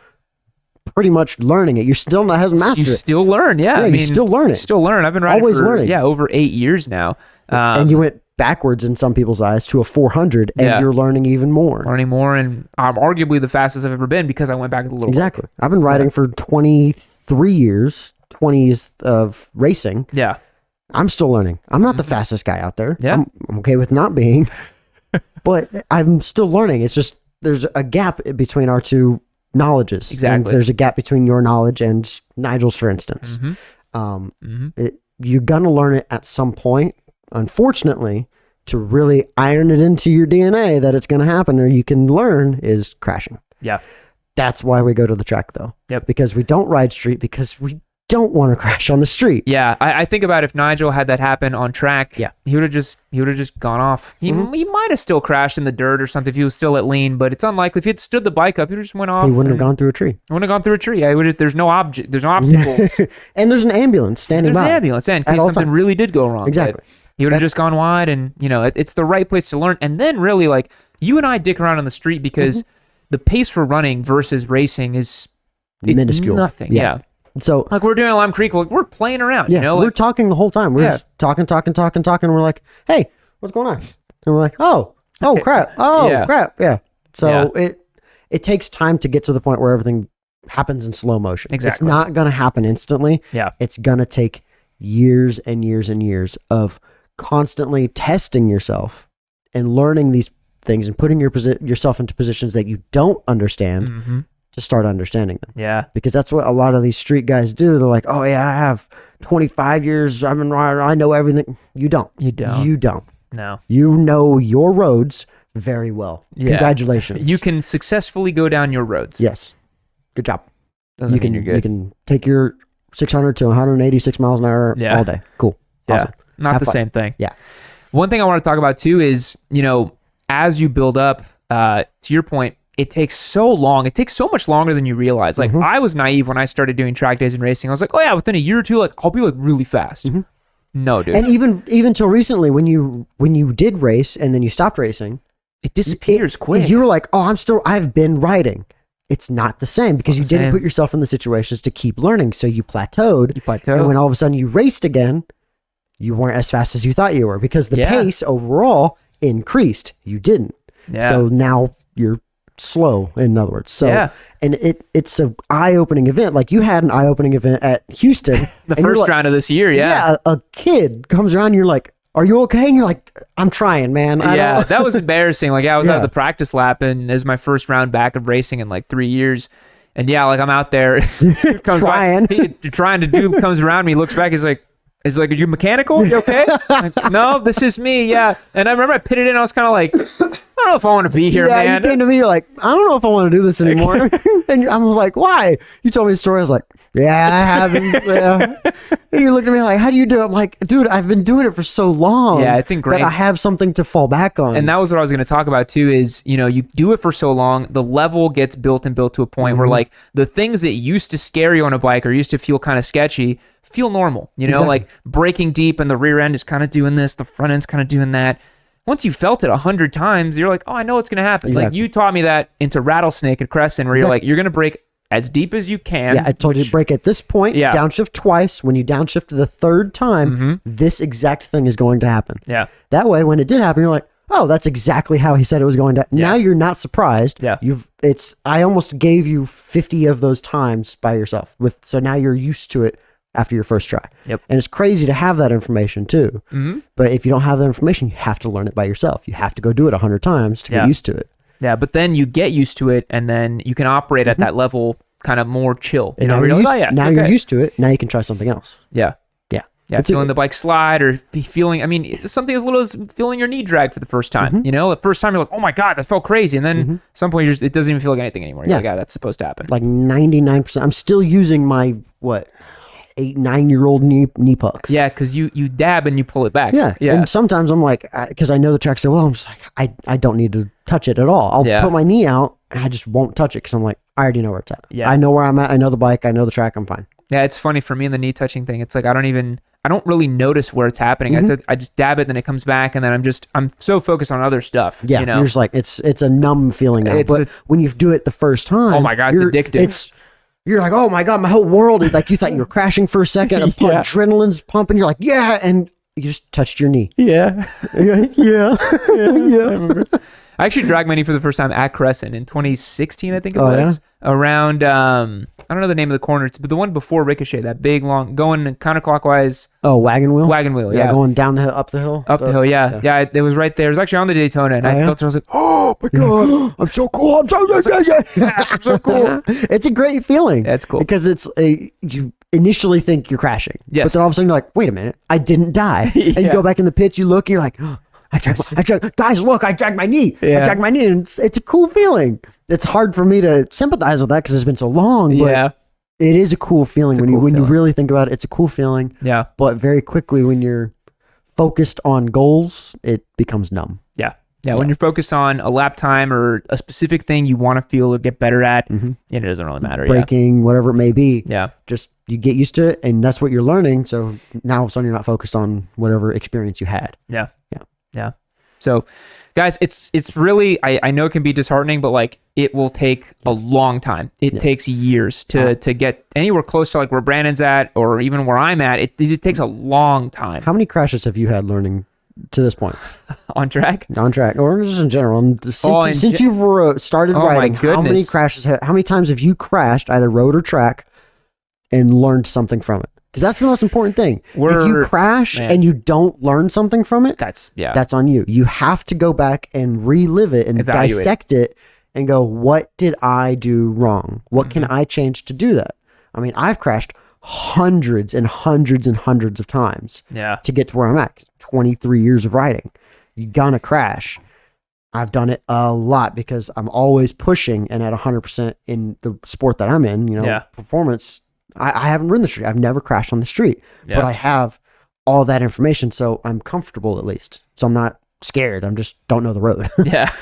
pretty much learning it. You're still not hasn't mastered You it. still learn, yeah. You still learn it. Still learn. I've been riding Always for, learning. over 8 years now. And you went backwards in some people's eyes to a 400, and you're learning even more. Learning more, and I'm arguably the fastest I've ever been because I went back a little. Exactly. I've been riding for 23 years, 20 years of racing. Yeah. I'm still learning. I'm not the fastest guy out there. Yeah. I'm okay with not being, but I'm still learning. It's just there's a gap between our two knowledges. Exactly. And there's a gap between your knowledge and Nigel's, for instance. You're gonna learn it at some point. Unfortunately, to really iron it into your DNA that it's going to happen or you can learn is crashing. Yeah. That's why we go to the track, though. Yep. Because we don't ride street because we don't want to crash on the street. Yeah. I think about if Nigel had that happen on track, he would have just gone off. He might have still crashed in the dirt or something if he was still at lean, but it's unlikely. If he had stood the bike up, he just went off. He wouldn't have gone through a tree. Wouldn't have gone through a tree. There's no obstacles. And there's an ambulance standing There's by. an ambulance in case something really did go wrong. Exactly. He would have just gone wide, and it's the right place to learn. And then really, like, you and I dick around on the street because the pace for running versus racing is minuscule. Nothing. Yeah. So like we're doing Lime Creek, we're playing around. Yeah, we're talking the whole time. We're just talking. And we're like, hey, what's going on? And we're like, oh crap, crap. Yeah. So it takes time to get to the point where everything happens in slow motion. Exactly. It's not going to happen instantly. Yeah. It's going to take years and years and years of constantly testing yourself and learning these things and putting yourself into positions that you don't understand to start understanding them. Yeah. Because that's what a lot of these street guys do. They're like, oh yeah, I have 25 years. I'm in rider. I know everything. You don't. You don't. You don't. No. You know your roads very well. Yeah. Congratulations. You can successfully go down your roads. Yes. Good job. Doesn't mean you're good. You can take your 600 to 186 miles an hour all day. Cool. Awesome. Not Have the fun. same thing. Yeah. One thing I want to talk about too is, as you build up, to your point, it takes so long. It takes so much longer than you realize. Like I was naive when I started doing track days and racing. I was like, oh yeah, within a year or two, like I'll be like really fast. No, dude. And even till recently, when you did race and then you stopped racing, It disappears quick. You were like, oh, I've been riding. It's not the same because you didn't put yourself in the situations to keep learning. So you plateaued. And when all of a sudden you raced again, you weren't as fast as you thought you were because the pace overall increased. You didn't. Yeah. So now you're slow, in other words. So, and it's an eye-opening event. Like you had an eye-opening event at Houston. The first round of this year, Yeah, a kid comes around and you're like, are you okay? And you're like, I'm trying, man. That was embarrassing. Like, I was out of the practice lap, and it was my first round back of racing in like 3 years. And like I'm out there trying comes around me, looks back, he's like, are you mechanical? You okay? Like, no, this is me. Yeah. And I remember I pitted in. I was kind of like, I don't know if I want to be here, man. You came to me, you're like, I don't know if I want to do this anymore. And I was like, why? You told me the story. I was like, yeah, I haven't. Yeah. And you looked at me like, how do you do it? I'm like, dude, I've been doing it for so long. Yeah, it's ingrained. That I have something to fall back on. And that was what I was going to talk about too, is, you do it for so long, the level gets built to a point where like the things that used to scare you on a bike or used to feel kind of sketchy feel normal, like braking deep and the rear end is kind of doing this, the front end's kind of doing that. Once you felt it 100 times, you're like, oh, I know what's going to happen. Like you taught me that into Rattlesnake and Crescent, where you're like, you're going to brake as deep as you can. Yeah, I told you to brake at this point, downshift twice. When you downshift the third time, this exact thing is going to happen. Yeah. That way, when it did happen, you're like, oh, that's exactly how he said it was going to. Now you're not surprised. Yeah. I almost gave you 50 of those times by yourself. So now you're used to it after your first try. Yep. And it's crazy to have that information too. But if you don't have that information, you have to learn it by yourself. You have to go do it 100 times to get used to it. Yeah, but then you get used to it, and then you can operate at that level kind of more chill. Now you're used to it. Now you can try something else. Yeah. Yeah, feeling the bike slide or feeling, something as little as feeling your knee drag for the first time. The first time you're like, oh my God, that felt crazy. And then at some point, it doesn't even feel like anything anymore. You're like, that's supposed to happen. Like 99%. I'm still using my, 8-9-year-old knee pucks. Yeah, because you dab and you pull it back. Yeah. And sometimes I'm like, because I know the track so well, I'm just like, I don't need to touch it at all. I'll put my knee out and I just won't touch it because I'm like, I already know where it's at. Yeah. I know where I'm at. I know the bike. I know the track. I'm fine. Yeah, it's funny for me in the knee touching thing. It's like I don't really notice where it's happening. I just dab it, then it comes back, and then I'm so focused on other stuff. Yeah, you're just like it's a numb feeling now. But when you do it the first time, oh my God, it's addictive. You're like, oh my God, my whole world is like, you thought you were crashing for a second, adrenaline's pumping, you're like, yeah, and you just touched your knee. Yeah. Yeah. I actually dragged my knee for the first time at Crescent in 2016, I think it was. Around, I don't know the name of the corner, but the one before Ricochet, that big, long, going counterclockwise. Oh, wagon wheel? Wagon wheel, yeah. Going down the hill, up the hill? Up the hill, yeah. Yeah, it was right there. It was actually on the Daytona, and I felt it. I was like, oh my God, I'm so cool. I'm so cool. It's a great feeling. That's cool. Because you initially think you're crashing. Yes. But then all of a sudden you're like, wait a minute, I didn't die. And you go back in the pit, you look, and you're like, oh, guys, look, I dragged my knee. Yeah. I dragged my knee. And it's a cool feeling. It's hard for me to sympathize with that because it's been so long. But it is a cool feeling when you really think about it. It's a cool feeling. Yeah. But very quickly, when you're focused on goals, it becomes numb. Yeah, when you're focused on a lap time or a specific thing you want to feel or get better at, it doesn't really matter. Braking, whatever it may be. Yeah. Just you get used to it, and that's what you're learning. So now all of a sudden you're not focused on whatever experience you had. Yeah. So, guys, it's really, I know it can be disheartening, but like it will take a long time. It takes years to get anywhere close to like where Brandon's at or even where I'm at. It takes a long time. How many crashes have you had learning to this point? On track, or just in general. Since you've started riding, how many crashes? How many times have you crashed, either road or track, and learned something from it? Because that's the most important thing. If you crash and you don't learn something from it, that's on you. You have to go back and relive it and dissect it and go, what did I do wrong? What can I change to do that? I mean, I've crashed hundreds and hundreds and hundreds of times to get to where I'm at. 23 years of riding. You're gonna crash. I've done it a lot because I'm always pushing and at 100% in the sport that I'm in, performance. I haven't ridden the street. I've never crashed on the street, but I have all that information. So I'm comfortable at least. So I'm not scared. I'm just don't know the road. Yeah.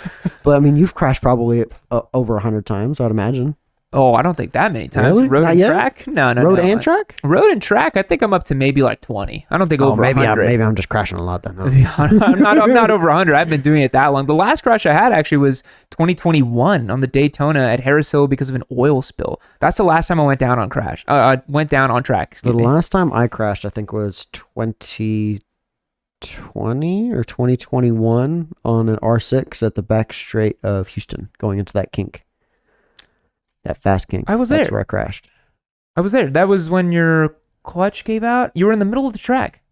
But I mean, you've crashed probably over 100 times, I'd imagine. Oh, I don't think that many times. Really? Road Not and yet? track? No. Road and track? Road and track, I think I'm up to maybe like 20. I don't think over maybe 100. maybe I'm just crashing a lot then. Huh? I'm not over 100. I've been doing it that long. The last crash I had actually was 2021 on the Daytona at Harris Hill because of an oil spill. That's the last time I went down on track. The last time I crashed, I think, was 2020 or 2021 on an R6 at the back straight of Houston, going into that kink. That fast kink. I was there. That's where I crashed. I was there. That was when your clutch gave out. You were in the middle of the track.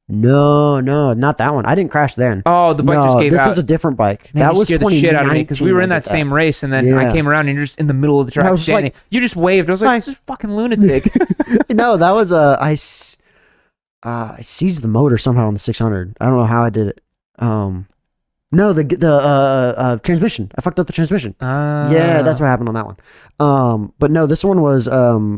No, not that one. I didn't crash then. Oh, the bike just gave out. This was a different bike. Man, that was scared the shit out of me because we were in that that same race, and then I came around and you're just in the middle of the track standing. Like, you just waved. I was like, this is fucking lunatic. No, that was I seized the motor somehow on the 600. I don't know how I did it. No, the transmission. I fucked up the transmission. Yeah, that's what happened on that one. But no, this one was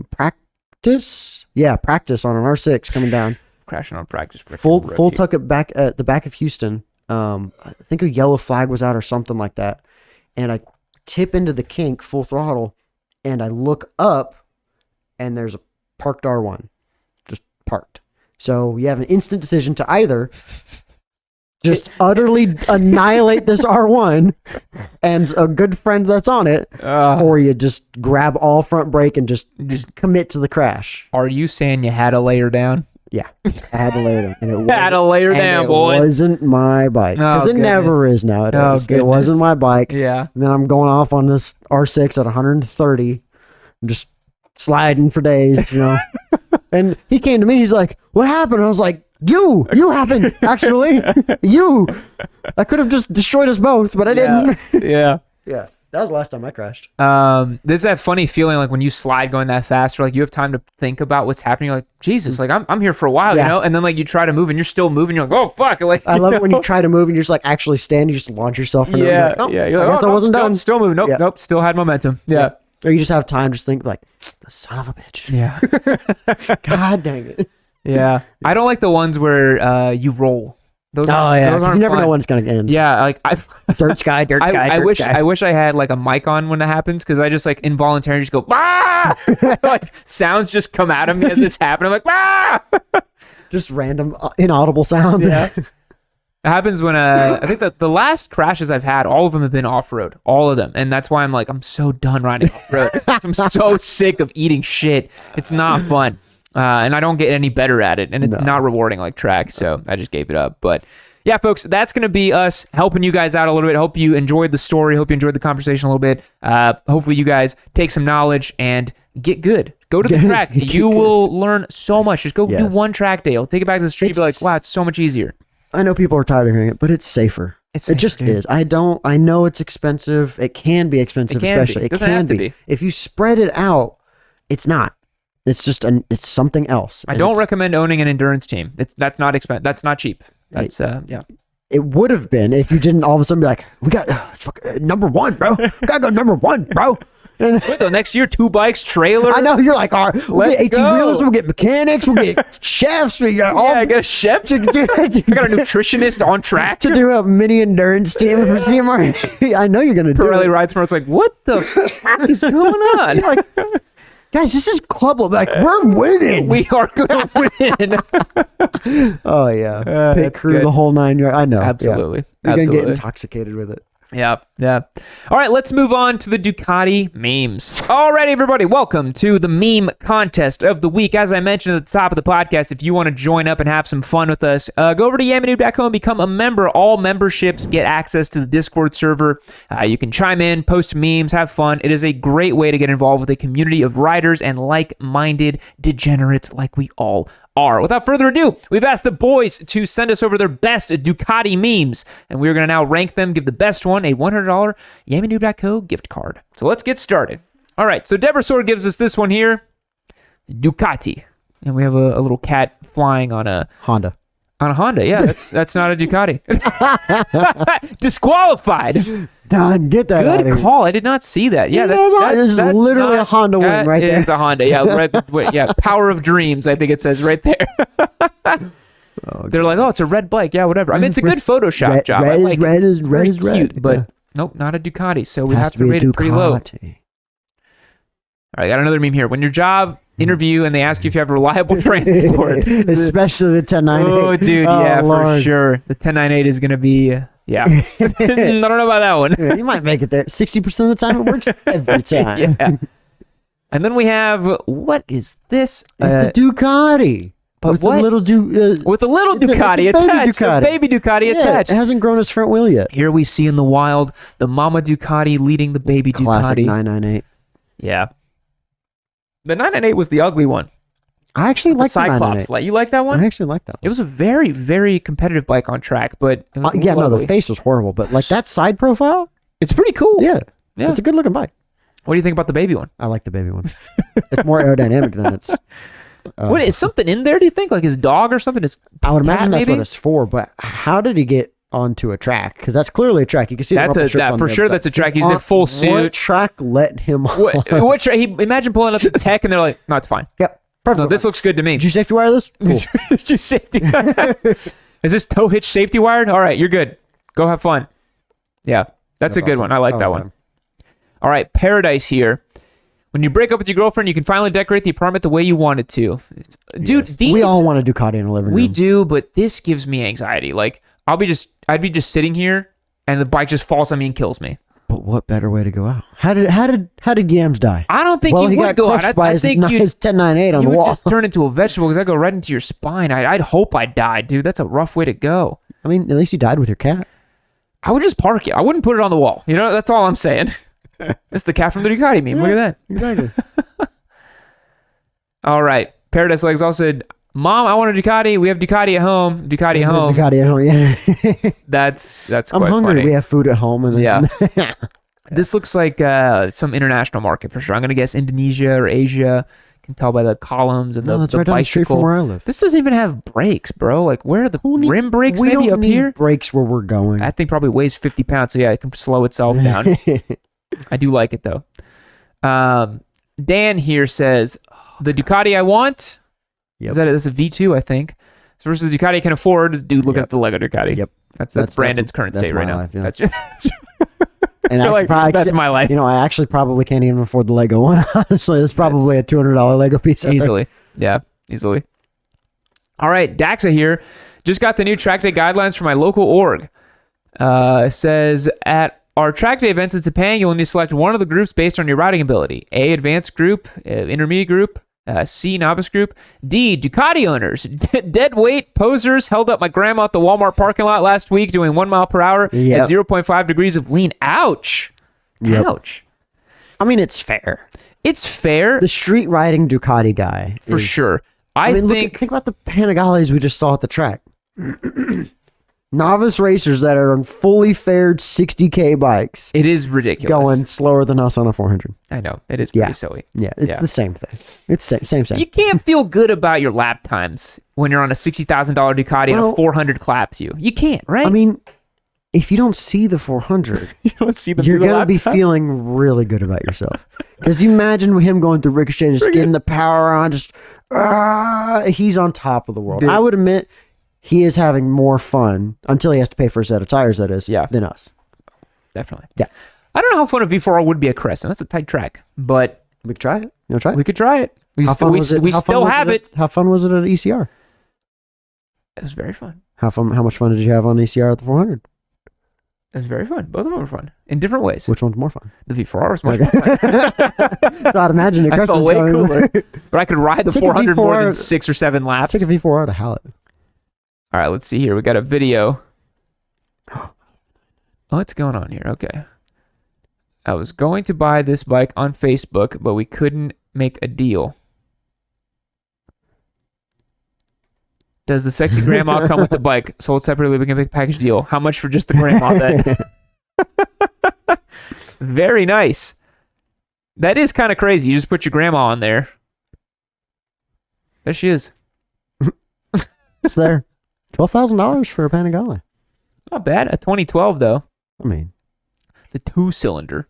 practice. Yeah, practice on an R6 coming down. Crashing on practice. Full tuck it back at the back of Houston. I think a yellow flag was out or something like that. And I tip into the kink full throttle, and I look up, and there's a parked R1, just parked. So you have an instant decision to either just utterly annihilate this R1 and a good friend that's on it, or you just grab all front brake and just commit to the crash. Are you saying you had to lay her down? Yeah, I had to lay her down. And it had to lay her down, boy. It wasn't my bike. Because it never is nowadays. It wasn't my bike. Yeah. And then I'm going off on this R6 at 130. I'm just sliding for days, you know. And he came to me. He's like, what happened? And I was like, you happened, actually. You. I could have just destroyed us both, but I didn't. Yeah. Yeah. That was the last time I crashed. There's that funny feeling like when you slide going that fast, or like you have time to think about what's happening. You're like, Jesus, like I'm here for a while, you know? And then like you try to move and you're still moving. You're like, oh, fuck. Like, I love it when you try to move and you're just like actually stand. You just launch yourself. And yeah. Like, oh, yeah. You're like, I guess I wasn't done. Still moving. Nope. Still had momentum. Yeah. Or you just have time to just think like, the son of a bitch. Yeah. God dang it. Yeah. I don't like the ones where you roll. Those you never fun. know when it's gonna end. Yeah, like dirt sky. I wish I had like a mic on when that happens, because I just like involuntarily just go like sounds just come out of me as it's happening. I'm like just random inaudible sounds. Yeah. It happens when I think that the last crashes I've had, all of them have been off road, all of them, and that's why I'm so done riding off road. I'm so sick of eating shit. It's not fun. And I don't get any better at it, and it's not rewarding like track, so I just gave it up. But yeah, folks, that's going to be us helping you guys out a little bit. Hope you enjoyed the story. Hope you enjoyed the conversation a little bit. Hopefully you guys take some knowledge and get good. Go to the track. You will learn so much. Just go do one track day. You'll take it back to the street and be like, wow, it's so much easier. I know people are tired of hearing it, but it's safer. It just is. I know it's expensive. It can be expensive, especially. It can be. If you spread it out, it's not. It's just it's something else. I don't recommend owning an endurance team. That's not expensive. That's not cheap. That's It would have been if you didn't all of a sudden be like, we got number one, bro. We gotta go number one, bro. And the next year, 2 bikes, trailer. I know, you're like, all right, we'll get 18 wheels, we'll get mechanics, we'll get chefs. I got a chef. I got a nutritionist on track to do a mini endurance team for CMR. I know you're gonna do Pirelli it. Ride Smart's like, what the fuck is going on? You're like, guys, this is club. Like, we're winning. We are gonna win. Oh yeah, pit crew, good. The whole 9 yards. I know, absolutely. You're gonna get intoxicated with it. Yeah. All right, let's move on to the Ducati memes. All right, everybody, welcome to the meme contest of the week. As I mentioned at the top of the podcast, if you want to join up and have some fun with us, go over to yamanoob.com and become a member. All memberships get access to the Discord server. You can chime in, post memes, have fun. It is a great way to get involved with a community of riders and like-minded degenerates like we all are. Without further ado, we've asked the boys to send us over their best Ducati memes, and we're going to now rank them, give the best one a $100 yamanoob.co gift card. So let's get started. All right, so Deborah Sword gives us this one here, Ducati, and we have a little cat flying on a Honda. On a Honda, yeah, that's not a Ducati. Disqualified. Done. Get that. Good call. I did not see that. Yeah, that's literally a Honda win right there. It's a Honda. Yeah, Power of Dreams. I think it says right there. They're like, oh, it's a red bike. Yeah, whatever. I mean, it's a good Photoshop job. Red is red. But nope, not a Ducati. So we have to rate it pretty low. All right, got another meme here. When your job interview and they ask you if you have reliable transport. Especially the 1098. Oh, dude, yeah, for sure. The 1098 is going to be, yeah. I don't know about that one. Yeah, you might make it there. 60% of the time it works every time. Yeah. And then we have, what is this? It's a Ducati. But with what? A little with a little Ducati attached. A baby Ducati attached. It hasn't grown its front wheel yet. Here we see in the wild the mama Ducati leading the baby Classic Ducati. 998. Yeah. The 998 was the ugly one. I actually like the Cyclops. You like that one? I actually like that one. It was a very, very competitive bike on track, but it was the face was horrible, but like that side profile, it's pretty cool. Yeah. It's a good looking bike. What do you think about the baby one? I like the baby one. It's more aerodynamic than it's. What is something in there? Do you think like his dog or something? I would imagine that's maybe? what it's for. But how did he get onto a track? Because that's clearly a track. You can see that for sure. That's a track. He's in full suit. What track let him on? What track? Imagine pulling up the tech and they're like, "No, it's fine. Yep, perfect. No, this looks good to me." Did you safety wire this? Cool. Did you safety? Is this tow hitch safety wired? All right, you're good. Go have fun. Yeah, that's a good one. I like that one. All right, Paradise here. When you break up with your girlfriend, you can finally decorate the apartment the way you want it to. Dude, yes. We all want a Ducati in a living room. We do, but this gives me anxiety. Like, I'd be just sitting here and the bike just falls on me and kills me. But what better way to go out? How did Yams die? I don't think he would go out. I think his 1098 on the wall. You would just turn into a vegetable because I go right into your spine. I'd hope I died, dude. That's a rough way to go. I mean, at least you died with your cat. I would just park it. I wouldn't put it on the wall. You know, that's all I'm saying. It's the cat from the Ducati meme. Look at that. Exactly. All right. Paradise Legs also said, "Mom, I want a Ducati. We have Ducati at home. Ducati at home." Ducati at home, yeah. That's I'm quite hungry. funny. We have food at home. And yeah. This looks like some international market for sure. I'm going to guess Indonesia or Asia. You can tell by the columns and the right down the street from where I live. This doesn't even have brakes, bro. Like, where are the rim brakes? We maybe don't up need here? brakes where we're going. That thing probably weighs 50 pounds, so yeah, it can slow itself down. I do like it, though. Dan here says, the Ducati I want, that's a V2, I think. So versus the Ducati I can afford, dude, look at the Lego Ducati. Yep. That's Brandon's current state right now. Life, yeah. That's just... And that's my life. You know, I actually probably can't even afford the Lego one. Honestly, it's probably a $200 Lego piece. Easily. Yeah, easily. All right, Daxa here. Just got the new track day guidelines for my local org. Says, at our track day events in Sepang, you'll need to select one of the groups based on your riding ability. A, advanced group, intermediate group, C, novice group, D, Ducati owners. Dead weight posers held up my grandma at the Walmart parking lot last week doing 1 mile per hour at 0.5 degrees of lean. Ouch. Yep. Ouch. I mean, it's fair. It's fair. The street riding Ducati guy. For sure. I mean, think about the Panigales we just saw at the track. Novice racers that are on fully fared 60K bikes. It is ridiculous. Going slower than us on a 400. I know. It is pretty silly. Yeah, it's the same thing. It's same. You can't feel good about your lap times when you're on a $60,000 Ducati and a 400 claps you. You can't, right? I mean, if you don't see the 400, you're going to be feeling really good about yourself. Because you imagine him going through Ricochet, just getting the power on, he's on top of the world. Dude. I would admit, he is having more fun until he has to pay for a set of tires, that is, than us. Definitely. Yeah. I don't know how fun a V4R would be at Crescent. That's a tight track, but... We could try it. You want to try it? We could try it. We still have it. How fun was it at ECR? It was very fun. How much fun did you have on ECR at the 400? It was very fun. Both of them were fun in different ways. Which one's more fun? The V4R was much more fun. So I'd imagine I felt way cooler. But I could ride the 400 more than 6 or 7 laps. Take a V4R to Hallett. All right, let's see here. We got a video. Oh, what's going on here? Okay. I was going to buy this bike on Facebook, but we couldn't make a deal. Does the sexy grandma come with the bike? Sold separately, we can make a package deal. How much for just the grandma then? Very nice. That is kind of crazy. You just put your grandma on there. There she is. It's there. $12,000 for a Panigale. Not bad. A 2012, though. I mean. The 2-cylinder.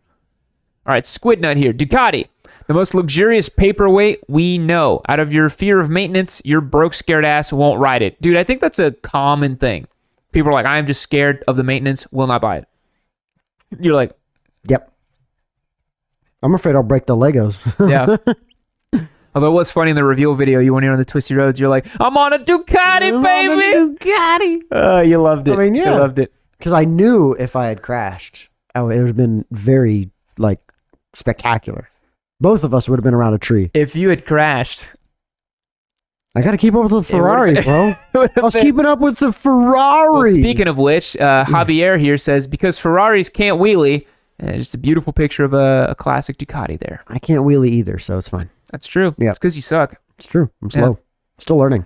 All right, Squid Nut here. Ducati. The most luxurious paperweight we know. Out of your fear of maintenance, your broke, scared ass won't ride it. Dude, I think that's a common thing. People are like, I'm just scared of the maintenance, will not buy it. You're like, yep. I'm afraid I'll break the Legos. Yeah. Although it was funny in the reveal video, you went in on the twisty roads, you're like, I'm on a Ducati, baby! Ducati. Oh, you loved it. I mean, yeah. You loved it. Because I knew if I had crashed, it would have been very, like, spectacular. Both of us would have been around a tree. If you had crashed... I got to keep up with the Ferrari, bro. I was keeping up with the Ferrari. Well, speaking of which, Javier here says, because Ferraris can't wheelie, just a beautiful picture of a classic Ducati there. I can't wheelie either, so it's fine. That's true. Yeah. It's because you suck. It's true. I'm slow. Yeah. Still learning.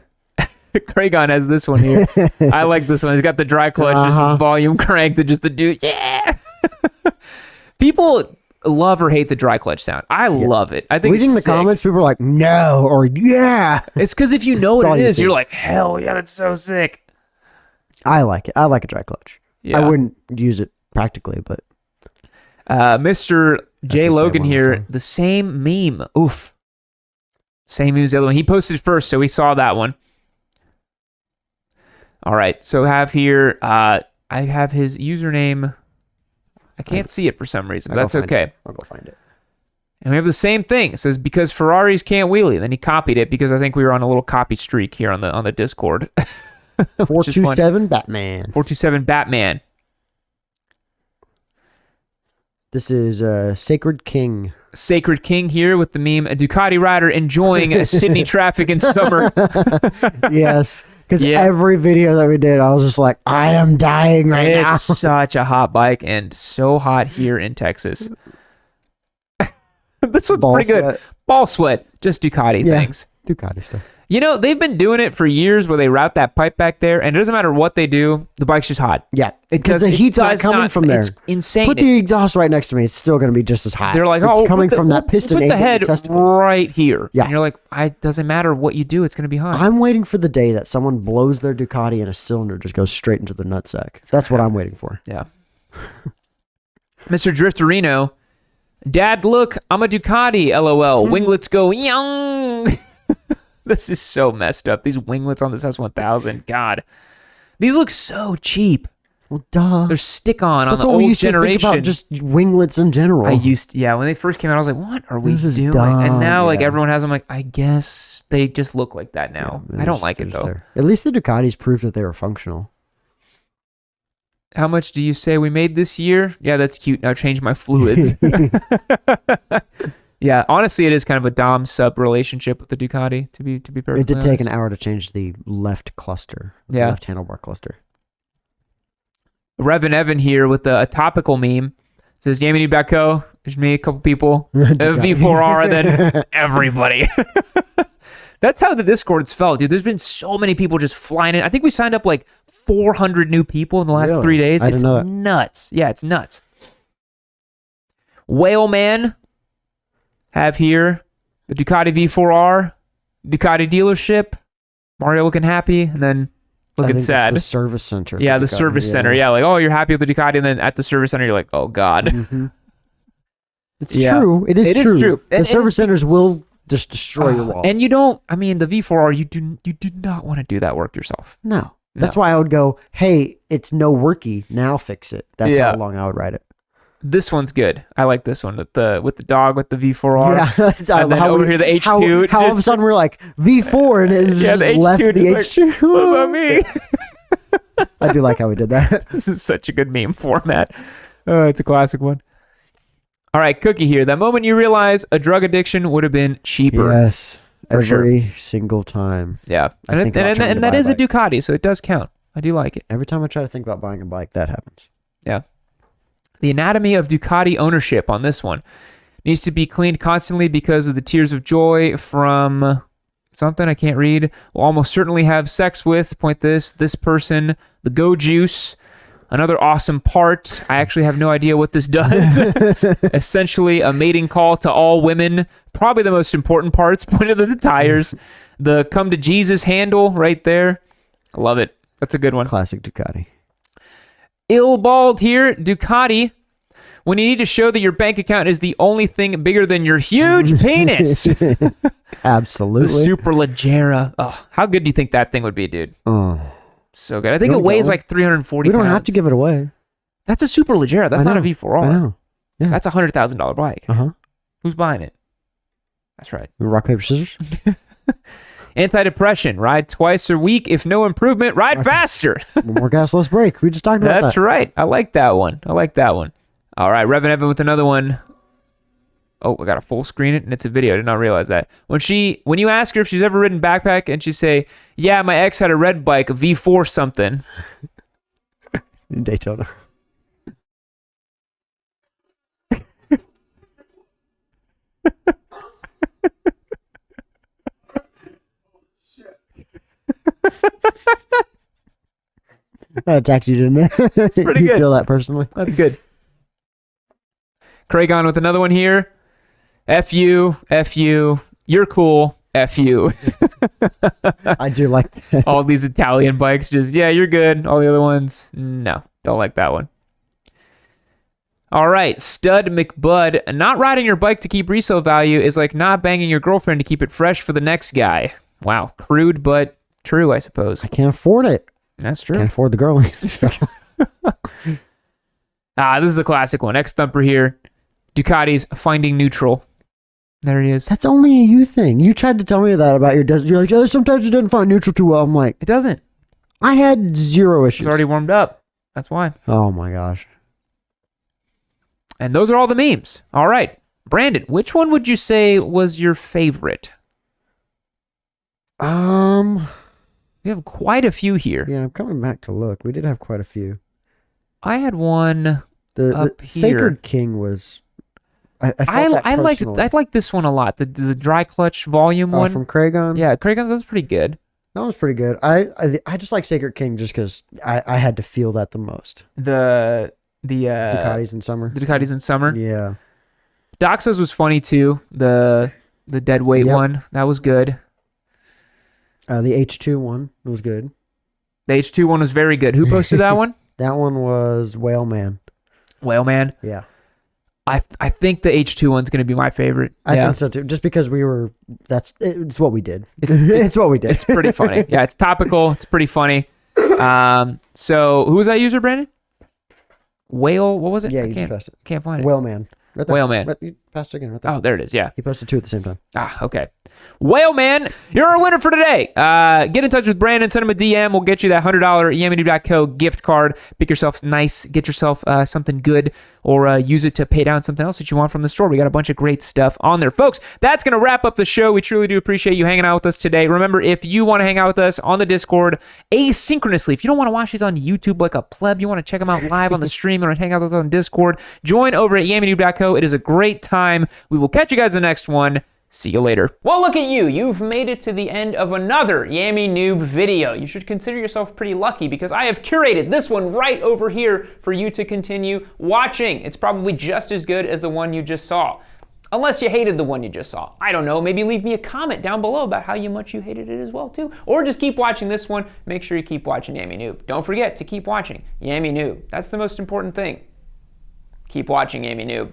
Craigon has this one here. I like this one. He's got the dry clutch, just volume cranked, and just the dude. Yeah. People love or hate the dry clutch sound. I love it. I think reading the comments, people are like, no, or yeah. It's because if you know what it is, you're like, hell yeah, that's so sick. I like it. I like a dry clutch. Yeah. I wouldn't use it practically, but. Mr. J. Logan here, the same meme. Oof. Same meme as the other one. He posted first, so we saw that one. All right, so have here, I have his username. I can't see it for some reason, but that's okay. I'll go find it. And we have the same thing. It says, because Ferraris can't wheelie. And then he copied it because I think we were on a little copy streak here on the Discord. 427 Batman. 427 Batman. This is Sacred King. Sacred King here with the meme, a Ducati rider enjoying Sydney traffic in summer. Yes. Because every video that we did, I was just like, I am dying right now. It's such a hot bike and so hot here in Texas. This one's pretty good. Ball sweat. Just Ducati things. Ducati stuff. You know, they've been doing it for years where they route that pipe back there, and it doesn't matter what they do, the bike's just hot. Yeah, because the heat's not coming from there. It's insane. Put the exhaust right next to me. It's still going to be just as hot. They're like, it's coming from that piston. Put the head right here. Yeah. And you're like, it doesn't matter what you do, it's going to be hot. I'm waiting for the day that someone blows their Ducati and a cylinder just goes straight into the nutsack. So that's what I'm waiting for. Yeah. Mr. Drifterino, Dad, look, I'm a Ducati, LOL. Winglets go young. This is so messed up. These winglets on this S1000, God. These look so cheap. Well, duh. They're stick-on That's the what old we used generation. To think about just winglets in general. When they first came out, I was like, what are we doing? Dumb. And now, like, everyone has them, like, I guess they just look like that now. I don't like it, though. There. At least the Ducatis proved that they were functional. How much do you say we made this year? Yeah, that's cute. Now change my fluids. Yeah, honestly, it is kind of a dom sub relationship with the Ducati. To be perfectly It did take honest. an hour to change the left cluster, left handlebar cluster. Revan Evan here with a topical meme. Says Jamie Baco. There's me, a couple people, V4R, then everybody. That's how the Discord's felt, dude. There's been so many people just flying in. I think we signed up like 400 new people in the last 3 days. It's nuts. Yeah, it's nuts. Whale Man. Have here the Ducati V4R, Ducati dealership, Mario looking happy, and then looking sad. The service center. Yeah, the service center. Yeah, like, oh, you're happy with the Ducati, and then at the service center, you're like, oh, God. Mm-hmm. It's true. It is true. The service centers will just destroy your wall. And you don't, I mean, the V4R, you do not want to do that work yourself. No. That's why I would go, hey, it's no worky, now fix it. That's how long I would ride it. This one's good. I like this one with the dog with the V4R. Yeah, and then over here the H2. How all of a sudden we're like V4 and it just the left H2, the H2. Like, what about me? I do like how we did that. This is such a good meme format. It's a classic one. All right, Cookie here. That moment you realize a drug addiction would have been cheaper. Yes, every single time. Yeah, and that is a Ducati, so it does count. I do like it. Every time I try to think about buying a bike, that happens. Yeah. The anatomy of Ducati ownership on this one needs to be cleaned constantly because of the tears of joy from something I can't read. Will almost certainly have sex with, this person, the go juice, another awesome part. I actually have no idea what this does. Essentially a mating call to all women. Probably the most important parts, pointed at the tires. The come to Jesus handle right there. I love it. That's a good one. Classic Ducati. Ill-bald here, Ducati. When you need to show that your bank account is the only thing bigger than your huge penis. Absolutely. The Superleggera. Oh, how good do you think that thing would be, dude? Oh, so good. I think it weighs like 340 pounds. We don't pounds. have to give it away. That's a Superleggera. That's not a V4R. I know. Yeah. That's a $100,000 bike. Uh-huh. Who's buying it? That's right. Rock, paper, scissors. Antidepressant. Ride twice a week. If no improvement, ride faster. More gas, less brake. We just talked about That's that. right. I like that one. All right, Reverend Evan with another one. Oh, I got to full screen it, and it's a video. I did not realize that. When you ask her if she's ever ridden backpack, and she say, yeah, my ex had a red bike, a V4 something. In Daytona. I attacked you, didn't I? It's pretty you good. Feel that personally? That's good. Craig on with another one here. F you, you're cool, F you. I do like that. All these Italian bikes just, yeah, you're good. All the other ones, no, don't like that one. All right, Stud McBud. Not riding your bike to keep resale value is like not banging your girlfriend to keep it fresh for the next guy. Wow, crude but true, I suppose. I can't afford it. That's true. Can't afford the girl. This is a classic one. X-Thumper here. Ducati's finding neutral. There he is. That's only a you thing. You tried to tell me that about your desert. You're like, oh, sometimes it doesn't find neutral too well. I'm like, It doesn't. I had zero issues. It's already warmed up. That's why. Oh my gosh. And those are all the memes. All right. Brandon, which one would you say was your favorite? We have quite a few here. Yeah, I'm coming back to look. We did have quite a few. I had one The up here. Sacred King was. I like this one a lot. The dry clutch volume one from Craigon. Yeah, Craigon's that's pretty good. That was pretty good. I just like Sacred King just because I had to feel that the most. The Ducatis in summer. The Ducatis in summer. Yeah. Doxa's was funny too. The dead weight one that was good. The H2 one was good. The H2 one was very good. Who posted that one? That one was Whale Man. Whale Man. Yeah. I think the H2 one's going to be my favorite. I think so too. Just because it's what we did. It's what we did. It's pretty funny. Yeah, it's topical. It's pretty funny. So who was that user, Brandon? Whale, what was it? Yeah, you just passed it. Can't find it. Whale Man. Right there. Whale Man. You passed it again right there. Oh, there it is. Yeah. He posted two at the same time. Okay. Whale Man, you're our winner for today. Get in touch with Brandon, send him a DM. We'll get you that $100 YamiNoob.co gift card. Pick yourself nice, get yourself something good, or use it to pay down something else that you want from the store. We got a bunch of great stuff on there. Folks, that's going to wrap up the show. We truly do appreciate you hanging out with us today. Remember, if you want to hang out with us on the Discord asynchronously, if you don't want to watch these on YouTube like a pleb, you want to check them out live on the stream, or hang out with us on Discord, join over at YamiNoob.co. It is a great time. We will catch you guys in the next one. See you later. Well, look at you. You've made it to the end of another Yami Noob video. You should consider yourself pretty lucky because I have curated this one right over here for you to continue watching. It's probably just as good as the one you just saw. Unless you hated the one you just saw. I don't know, maybe leave me a comment down below about how much you hated it as well too. Or just keep watching this one. Make sure you keep watching Yami Noob. Don't forget to keep watching Yami Noob. That's the most important thing. Keep watching Yami Noob.